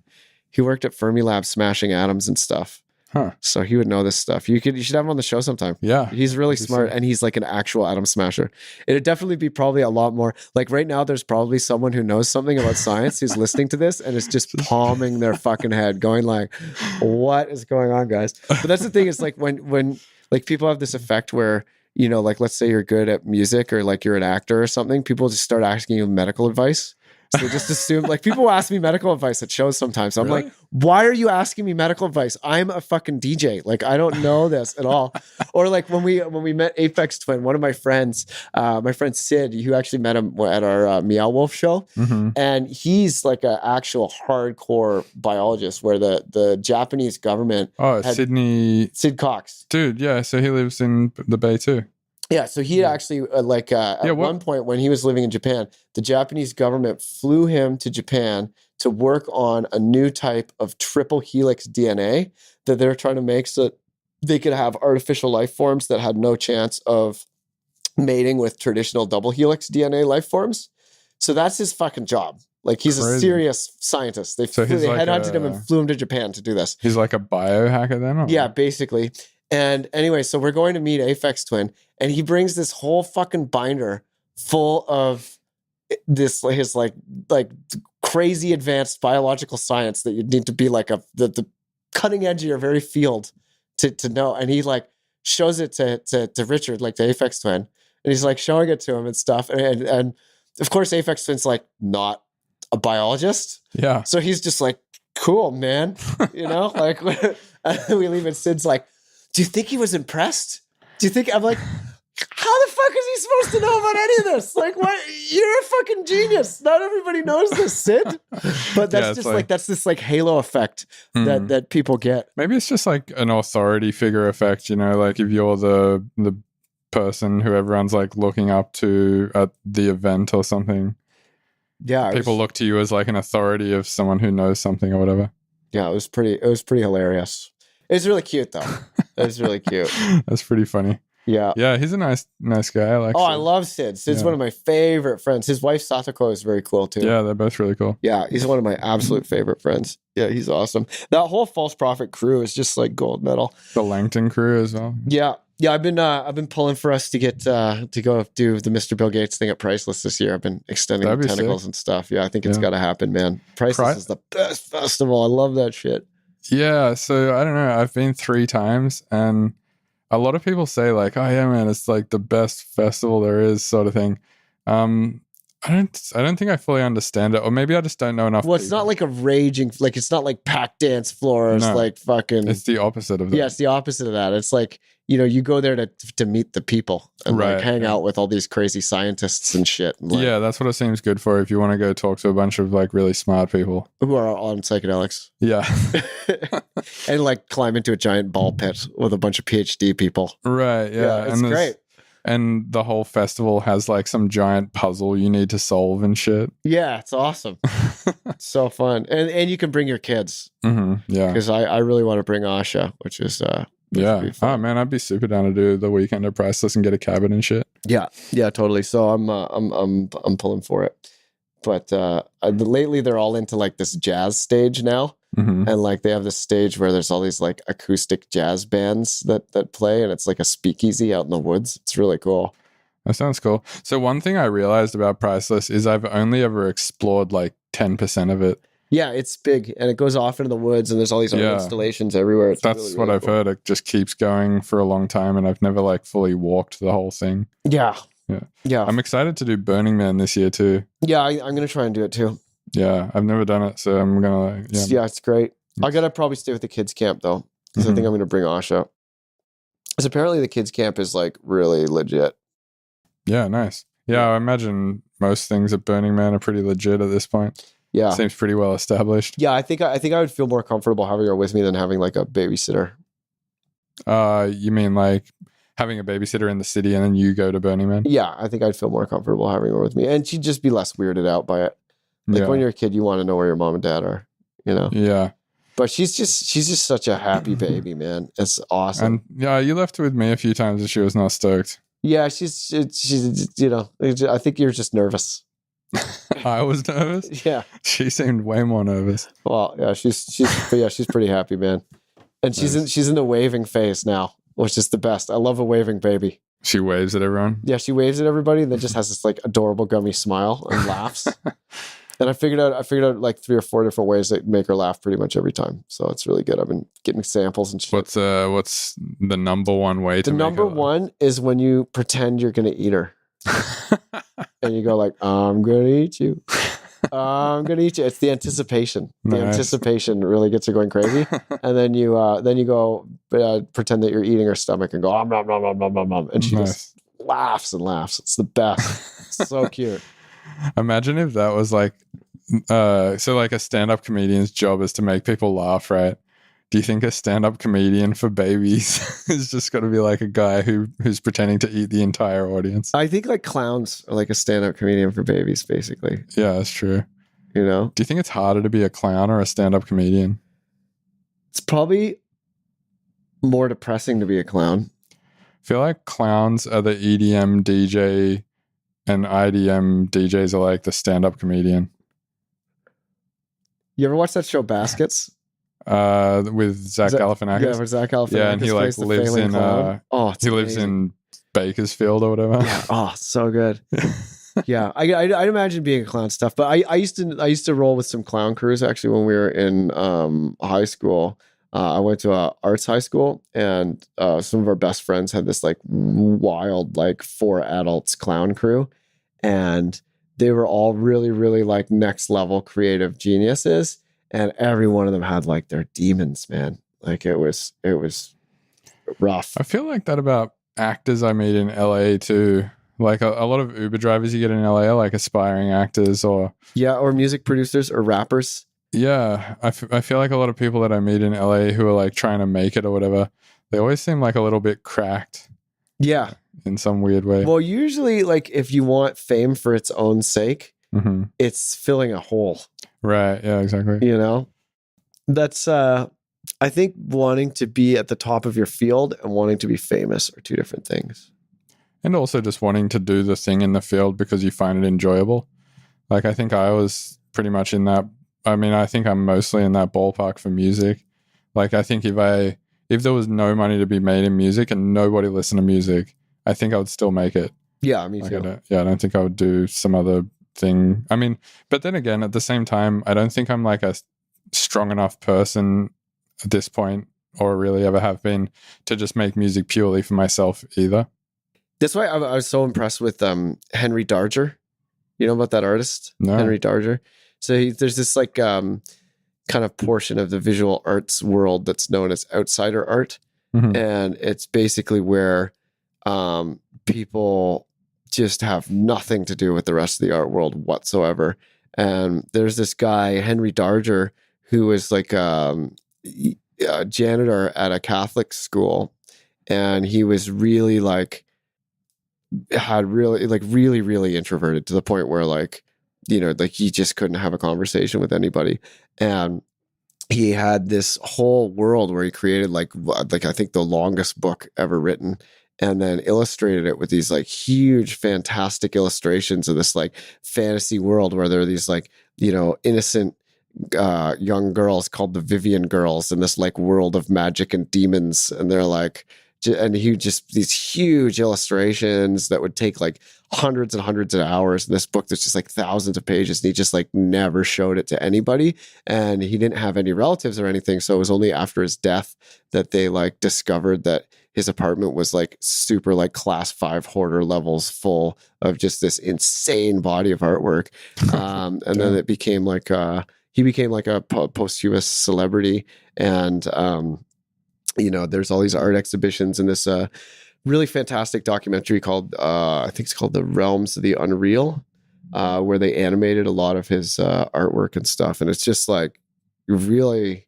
He worked at Fermilab smashing atoms and stuff. Huh. So he would know this stuff. You should have him on the show sometime. Yeah. He's really smart and he's like an actual atom smasher. It'd definitely be probably a lot more like right now there's probably someone who knows something about science who's listening to this and is just palming their fucking head going like, what is going on, guys? But that's the thing is like when like people have this effect where, you know, like let's say you're good at music or like you're an actor or something, people just start asking you medical advice. So they just assume, like people ask me medical advice at shows sometimes. I'm like, why are you asking me medical advice? I'm a fucking DJ. Like, I don't know this at all. Or like when we met Apex Twin, one of my friend Sid, you actually met him at our Meow Wolf show. Mm-hmm. And he's like an actual hardcore biologist where the Japanese government. Sid Cox. Dude, yeah. So he lives in the Bay too. Yeah, so he actually, one point when he was living in Japan, the Japanese government flew him to Japan to work on a new type of triple helix DNA that they're trying to make so that they could have artificial life forms that had no chance of mating with traditional double helix DNA life forms. So that's his fucking job. Like he's a serious scientist. They headhunted him and flew him to Japan to do this. He's like a biohacker then? Or? Yeah, basically. And anyway, so we're going to meet Aphex Twin, and he brings this whole fucking binder full of his crazy advanced biological science that you need to be like the cutting edge of your very field to know. And he like shows it to Richard, like the Aphex Twin, and he's like showing it to him and stuff. And of course, Aphex Twin's like not a biologist. Yeah. So he's just like, cool, man. You know, like we leave and Sid's like, do you think he was impressed? Do you think I'm like, how the fuck is he supposed to know about any of this? Like, what? You're a fucking genius. Not everybody knows this, Sid. But that's just like that's this like halo effect that people get. Maybe it's just like an authority figure effect, you know, like if you're the person who everyone's like looking up to at the event or something. Yeah. People look to you as like an authority of someone who knows something or whatever. Yeah, it was pretty hilarious. It was really cute though. It was really cute. That's pretty funny. Yeah. Yeah, he's a nice guy. I like. Oh, I Sid. love Sid. Sid's Yeah. one of my favorite friends. His wife Satoko is very cool too. Yeah, they're both really cool. Yeah, he's one of my absolute favorite friends. Yeah, he's awesome. That whole False Prophet crew is just like gold medal. The Langton crew as well. Yeah. Yeah, I've been pulling for us to get to go do the Mr. Bill Gates thing at Priceless this year. I've been extending That'd the be tentacles sick. and stuff. Yeah, I think it's Yeah. got to happen, man. Priceless is the best festival. I love that shit. Yeah, so I don't know. I've been 3 times, and a lot of people say like, "Oh yeah, man, it's like the best festival there is," sort of thing. I don't think I fully understand it, or maybe I just don't know enough. Well, it's not like a raging, like it's not like packed dance floors, No. like fucking. It's the opposite of that. Yeah, it's the opposite of that. It's like, you go there to meet the people and Right, like hang yeah. out with all these crazy scientists and shit. And like, Yeah, that's what it seems good for if you want to go talk to a bunch of like really smart people. who are on psychedelics Yeah. and like climb into a giant ball pit with a bunch of PhD people. Right. Yeah. It's great. And the whole festival has like some giant puzzle you need to solve and shit. Yeah, it's awesome. It's so fun. And you can bring your kids Yeah. because I really want to bring Asha, which is Yeah. be Oh fun. man, I'd be super down to do the weekend at Priceless and get a cabin and shit. Yeah, totally. So I'm pulling for it. But lately they're all into like this jazz stage now. Mm-hmm. And like they have this stage where there's all these like acoustic jazz bands that play, and it's like a speakeasy out in the woods. It's really cool. That sounds cool. So one thing I realized about Priceless is I've only ever explored like 10% of it. Yeah, it's big, and it goes off into the woods, and there's all these art Yeah. installations everywhere. It's That's really, what really I've cool. heard. It just keeps going for a long time, and I've never like fully walked the whole thing. Yeah, Yeah. yeah, I'm excited to do Burning Man this year too. yeah. I'm gonna try and do it too. Yeah, I've never done it, so I'm gonna like, Yeah, it's great. I gotta probably stay with the kids camp though, because I think I'm gonna bring Asha. Because apparently the kids camp is like really legit. Yeah, nice. Yeah, I imagine most things at Burning Man are pretty legit at this point. Yeah, Seems pretty well established. yeah. I think I would feel more comfortable having her with me than having like a babysitter. You mean like having a babysitter in the city and then you go to Burning Man? Yeah, I think I'd feel more comfortable having her with me, and she'd just be less weirded out by it. Like Yeah. when you're a kid, you want to know where your mom and dad are, Yeah. But she's just such a happy baby, man. It's awesome. And yeah, you left with me a few times and she was not stoked. Yeah, she's I think you're just nervous. I was nervous. Yeah. She seemed way more nervous. Well, yeah, she's pretty happy, man. And she's in the waving phase now, which is the best. I love a waving baby. She waves at everyone. Yeah, she waves at everybody and then just has this like adorable gummy smile and laughs. And I figured out like 3 or 4 different ways that make her laugh pretty much every time. So it's really good. I've been getting samples and shit. What's the number one way to The make number her laugh? one is when you pretend you're gonna eat her. And you go like, I'm gonna eat you. I'm gonna eat you. It's the anticipation. The Nice. anticipation really gets her going crazy. And then you go pretend that you're eating her stomach and go nom, nom, nom, nom, nom, nom. And she just laughs and laughs. It's the best. It's so cute. Imagine if that was like so like a stand-up comedian's job is to make people laugh, right? Do you think a stand-up comedian for babies is just going to be like a guy who's pretending to eat the entire audience? I think like clowns are like a stand-up comedian for babies, basically. Yeah, that's true. Do Do you think it's harder to be a clown or a stand-up comedian? It's probably more depressing to be a clown. I feel like clowns are the EDM DJ and IDM DJs are like the stand-up comedian. You ever watch that show Baskets? With Zach Galifianakis. Yeah, with Zach Galifianakis. Yeah, and he like plays the lives failing in clown. It's he lives amazing. in Bakersfield or whatever. Yeah. Oh, so good. Yeah, I'd imagine being a clown stuff, but I used to roll with some clown crews actually when we were in high school. I went to a arts high school, and some of our best friends had this like wild like 4 adults clown crew, and they were all really, really like next level creative geniuses, and every one of them had like their demons, man. Like it was rough. I feel like that about actors I meet in LA too. Like a lot of Uber drivers you get in LA are like aspiring actors or Yeah, or music producers or rappers. yeah. I feel like a lot of people that I meet in LA who are like trying to make it or whatever, they always seem like a little bit cracked Yeah. in some weird way. Well, usually like if you want fame for its own sake, Mhm. it's filling a hole. Right. Yeah, exactly. That's I think wanting to be at the top of your field and wanting to be famous are two different things. And also just wanting to do the thing in the field because you find it enjoyable. Like, I think I was pretty much in that. I mean, I think I'm mostly in that ballpark for music. Like, I think if there was no money to be made in music and nobody listened to music, I think I would still make it. Yeah, me Like, too. I don't think I would do some other thing. I mean, but then again, at the same time, I don't think I'm like a strong enough person at this point, or really ever have been, to just make music purely for myself either. That's why I was so impressed with Henry Darger. You know about that artist? No. Henry Darger. So there's this like kind of portion of the visual arts world that's known as outsider art. Mhm. And it's basically where people just have nothing to do with the rest of the art world whatsoever. And there's this guy, Henry Darger, who was like a janitor at a Catholic school. And he was really like, really introverted to the point where like, you know, like he just couldn't have a conversation with anybody. And he had this whole world where he created like I think the longest book ever written, and then illustrated it with these like huge, fantastic illustrations of this like fantasy world where there are these like, you know, innocent young girls called the Vivian girls in this like world of magic and demons. And they're like, and he just these huge illustrations that would take like hundreds and hundreds of hours. And this book that's just like thousands of pages, and he just like never showed it to anybody. And he didn't have any relatives or anything. So it was only after his death that they like discovered that his apartment was like super like class 5 hoarder levels full of just this insane body of artwork. And then it became like he became like a posthumous celebrity. And you know, there's all these art exhibitions and this really fantastic documentary called, I think it's called The Realms of the Unreal, where they animated a lot of his artwork and stuff. And it's just like really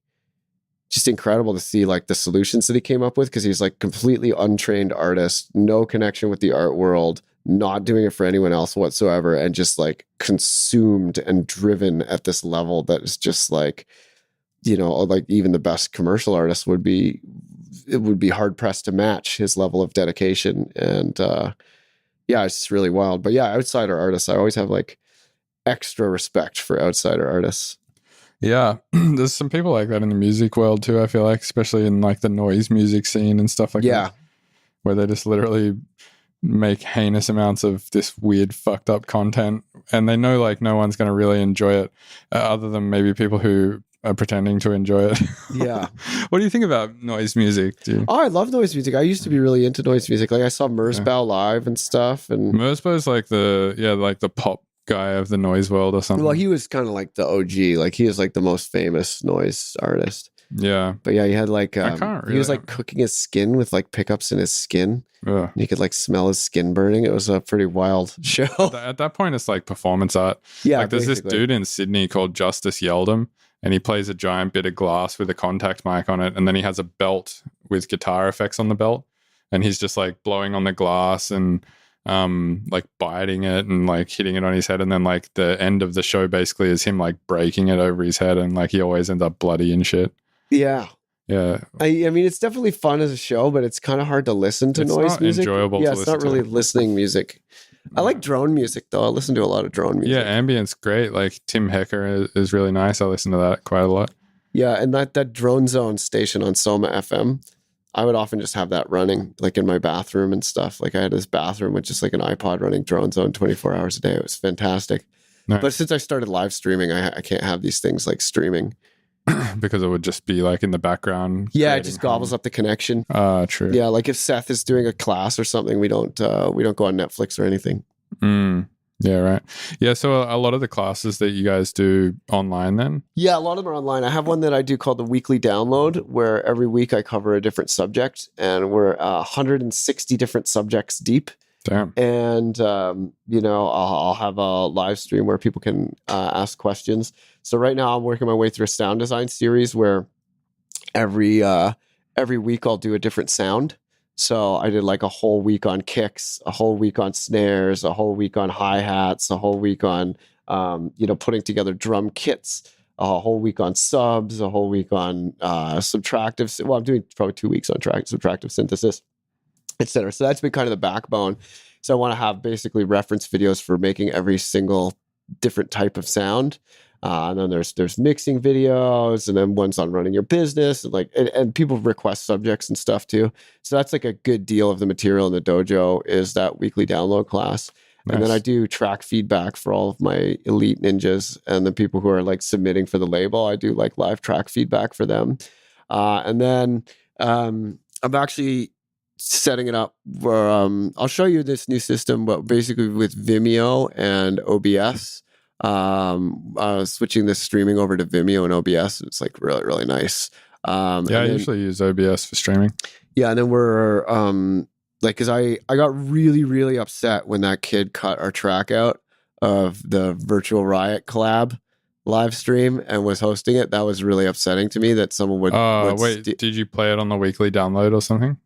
just incredible to see like the solutions that he came up with, because he's like completely untrained artist, no connection with the art world, not doing it for anyone else whatsoever, and just like consumed and driven at this level that is just like, you know, like even the best commercial artist would be hard pressed to match his level of dedication. And yeah, it's just really wild. But yeah, outsider artists, I always have like extra respect for outsider artists. Yeah, there's some people like that in the music world too, I feel like, especially in like the noise music scene and stuff like that, where they just literally make heinous amounts of this weird fucked up content, and they know like no one's going to really enjoy it other than maybe people who are pretending to enjoy it. Yeah. What do you think about noise music? Oh, I love noise music. I used to be really into noise music. Like I saw Merzbow live and stuff. And Merzbow's like the pop guy of the noise world or something. Well, he was kind of like the OG. Like he was like the most famous noise artist. Yeah. But yeah, he had like he was like cooking his skin with like pickups in his skin. Yeah. You could like smell his skin burning. It was a pretty wild show. At that point, it's like performance art. Yeah. Like there's this dude in Sydney called Justice Yeldham, and he plays a giant bit of glass with a contact mic on it, and then he has a belt with guitar effects on the belt, and he's just like blowing on the glass and like biting it and like hitting it on his head, and then like the end of the show basically is him like breaking it over his head, and like he always ends up bloody and shit. Yeah. Yeah. I mean, it's definitely fun as a show, but it's kind of hard to listen to noise music. Enjoyable. Yeah, to it's listen not really to. listening music. I like drone music though. I listen to a lot of drone music. Yeah, ambient's great. Like Tim Hecker is really nice. I listen to that quite a lot. Yeah, and that Drone Zone station on Soma FM, I would often just have that running like in my bathroom and stuff. Like I had this bathroom with just like an iPod running Drone Zone 24 hours a day. It was fantastic. Nice. But since I started live streaming, I can't have these things like streaming. Because it would just be like in the background. Yeah, it just gobbles up the connection. True. Yeah, like if Seth is doing a class or something, we don't go on Netflix or anything. Yeah, right. Yeah, so a lot of the classes that you guys do online then? Yeah, a lot of them are online. I have one that I do called the Weekly Download, where every week I cover a different subject, and we're 160 different subjects deep. Damn. And, you know, I'll have a live stream where people can ask questions. So right now I'm working my way through a sound design series where every week I'll do a different sound. So I did like a whole week on kicks, a whole week on snares, a whole week on hi-hats, a whole week on, you know, putting together drum kits. a whole week on subs, a whole week on subtractive. Well, I'm doing probably 2 weeks on subtractive synthesis, etc. So that's been kind of the backbone. So I want to have basically reference videos for making every single different type of sound. And then there's mixing videos, and then ones on running your business, and and people request subjects and stuff too. So that's like a good deal of the material in the dojo is that weekly download class. Nice. And then I do track feedback for all of my elite ninjas and the people who are like submitting for the label. I do like live track feedback for them. And then I'm actually setting it up where I'll show you this new system, but basically with Vimeo and OBS. Switching this streaming over to Vimeo and OBS. It's like really, really nice. I usually use OBS for streaming. Yeah, and then we're because I got really, really upset when that kid cut our track out of the Virtual Riot collab live stream and was hosting it. That was really upsetting to me that someone would. Did you play it on the weekly download or something?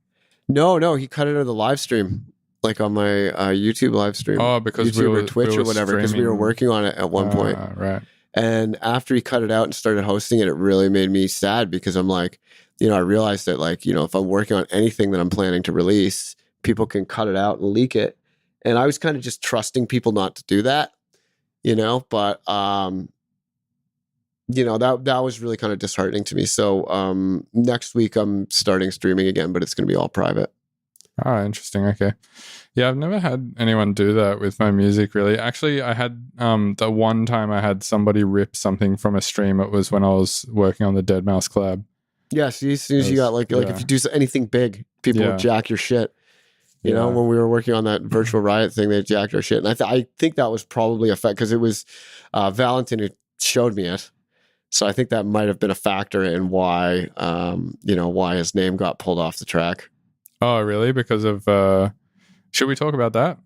No, he cut it out of the live stream. Like on my YouTube live stream. Oh, because YouTube or Twitch or whatever, because we were working on it at one point. Right. And after he cut it out and started hosting it, it really made me sad because I'm like, I realized that if I'm working on anything that I'm planning to release, people can cut it out and leak it. And I was kind of just trusting people not to do that, but that was really kind of disheartening to me. So next week I'm starting streaming again, but it's going to be all private. Oh, interesting. Okay. Yeah, I've never had anyone do that with my music, really. Actually, I had the one time I had somebody rip something from a stream. It was when I was working on the Dead Mouse collab. Yeah, so as soon as you got like if you do anything big, people will jack your shit. You know, when we were working on that Virtual Riot thing, they jacked our shit. And I think that was probably a fact because it was Valentin who showed me it. So I think that might have been a factor in why, why his name got pulled off the track. Oh, really? Because of, should we talk about that?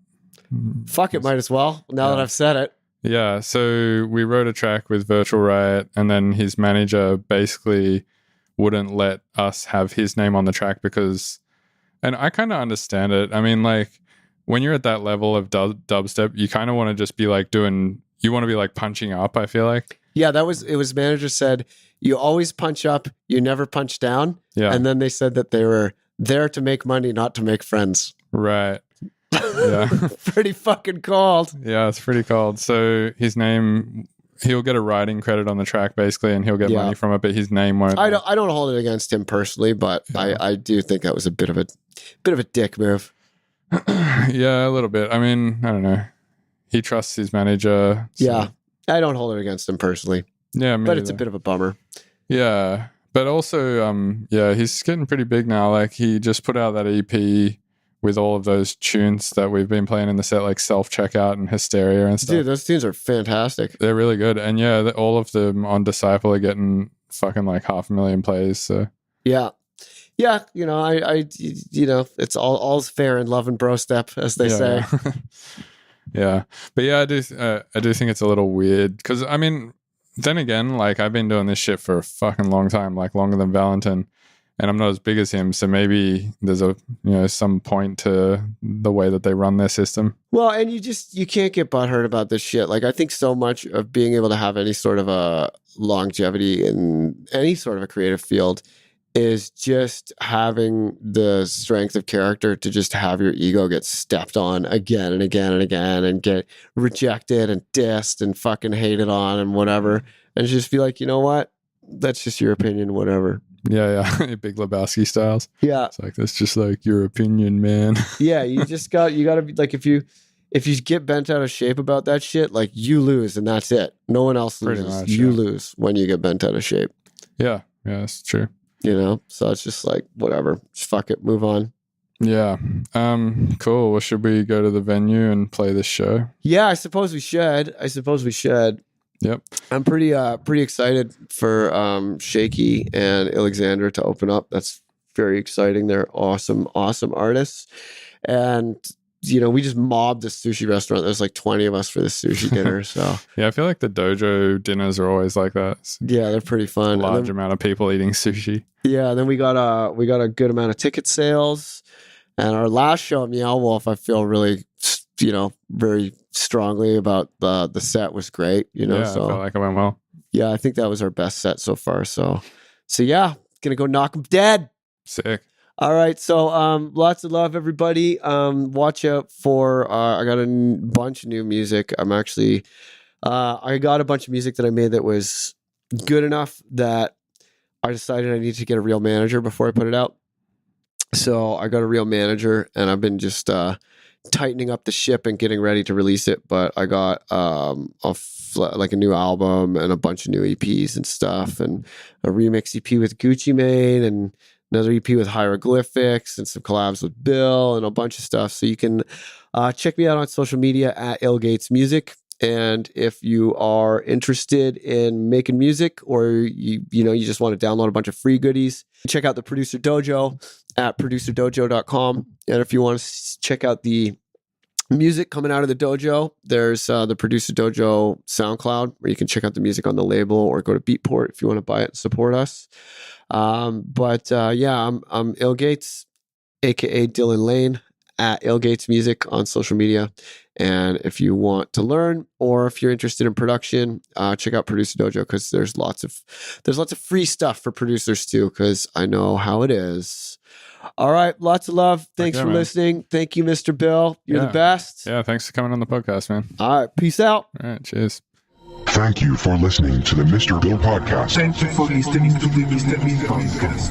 Fuck it, might as well, now that I've said it. Yeah, so we wrote a track with Virtual Riot, and then his manager basically wouldn't let us have his name on the track because, and I kind of understand it. I mean, like, when you're at that level of dubstep, you kind of want to just be like you want to be like punching up, I feel like. Yeah, it was manager said, you always punch up, you never punch down. Yeah. And then they said that they were there to make money, not to make friends. Right. Yeah. Pretty fucking cold. Yeah, it's pretty cold. So his name, he'll get a writing credit on the track basically, and he'll get money from it, but his name won't. I don't hold it against him personally, but I do think that was a bit of a dick move. Yeah, a little bit. I mean, I don't know. He trusts his manager. So. Yeah, I don't hold it against him personally. Yeah, but it's a bit of a bummer. Yeah. But also, he's getting pretty big now. Like, he just put out that EP with all of those tunes that we've been playing in the set, like Self-Checkout and Hysteria and stuff. Dude, those tunes are fantastic. They're really good. And yeah, all of them on Disciple are getting fucking like 500,000 plays. So yeah. Yeah, I it's all's fair in love and bro step, as they say. Yeah. But yeah, I do think it's a little weird because, I mean, then again, like, I've been doing this shit for a fucking long time, like longer than Valentin, and I'm not as big as him. So maybe there's some point to the way that they run their system. Well, and you can't get butthurt about this shit. Like, I think so much of being able to have any sort of a longevity in any sort of a creative field is just having the strength of character to just have your ego get stepped on again and again and again and get rejected and dissed and fucking hated on and whatever. And just be like, you know what? That's just your opinion, whatever. Yeah. Big Lebowski styles. Yeah. It's like, that's just like your opinion, man. Yeah. You gotta be like, if you get bent out of shape about that shit, like, you lose and that's it. No one else loses. Pretty much, you lose when you get bent out of shape. Yeah. Yeah, that's true. So it's just like, whatever, just fuck it, move on. Yeah. Cool. Well, should we go to the venue and play this show? Yeah, I suppose we should. Yep. I'm pretty excited for Shaky and Alexander to open up. That's very exciting. They're awesome artists. And we just mobbed this sushi restaurant. There's like 20 of us for this sushi dinner. So yeah, I feel like the dojo dinners are always like that. Yeah, they're pretty fun. Large amount of people eating sushi. Yeah, and then we got a good amount of ticket sales. And our last show at Meow Wolf, I feel really, very strongly about the set was great. Yeah, so I felt like it went well. yeah, I think that was our best set so far. So yeah, gonna go knock 'em dead. Sick. All right, so lots of love, everybody. Watch out for I got a bunch of new music. I'm actually I got a bunch of music that I made that was good enough that I decided I need to get a real manager before I put it out. So I got a real manager, and I've been just tightening up the ship and getting ready to release it. But I got like a new album and a bunch of new EPs and stuff, and a remix EP with Gucci Mane, and another EP with Hieroglyphics, and some collabs with Bill, and a bunch of stuff. So you can check me out on social media at ill.Gates Music. And if you are interested in making music, or you just want to download a bunch of free goodies, check out the Producer Dojo at producerdojo.com. And if you want to check out the music coming out of the dojo, there's the Producer Dojo SoundCloud, where you can check out the music on the label, or go to Beatport if you want to buy it and support us. Yeah, I'm ill.Gates, aka Dylan Lane, at ill.Gates Music on social media. And if you want to learn, or if you're interested in production, check out Producer Dojo, because there's lots of free stuff for producers too, because I know how it is. All right, lots of love. Thanks for listening. Thank you, Mr. Bill. You're the best. Yeah, thanks for coming on the podcast, man. All right, peace out. All right, cheers. Thank you for listening to the Mr. Bill Podcast. Thank you for listening to the Mr. Bill Podcast.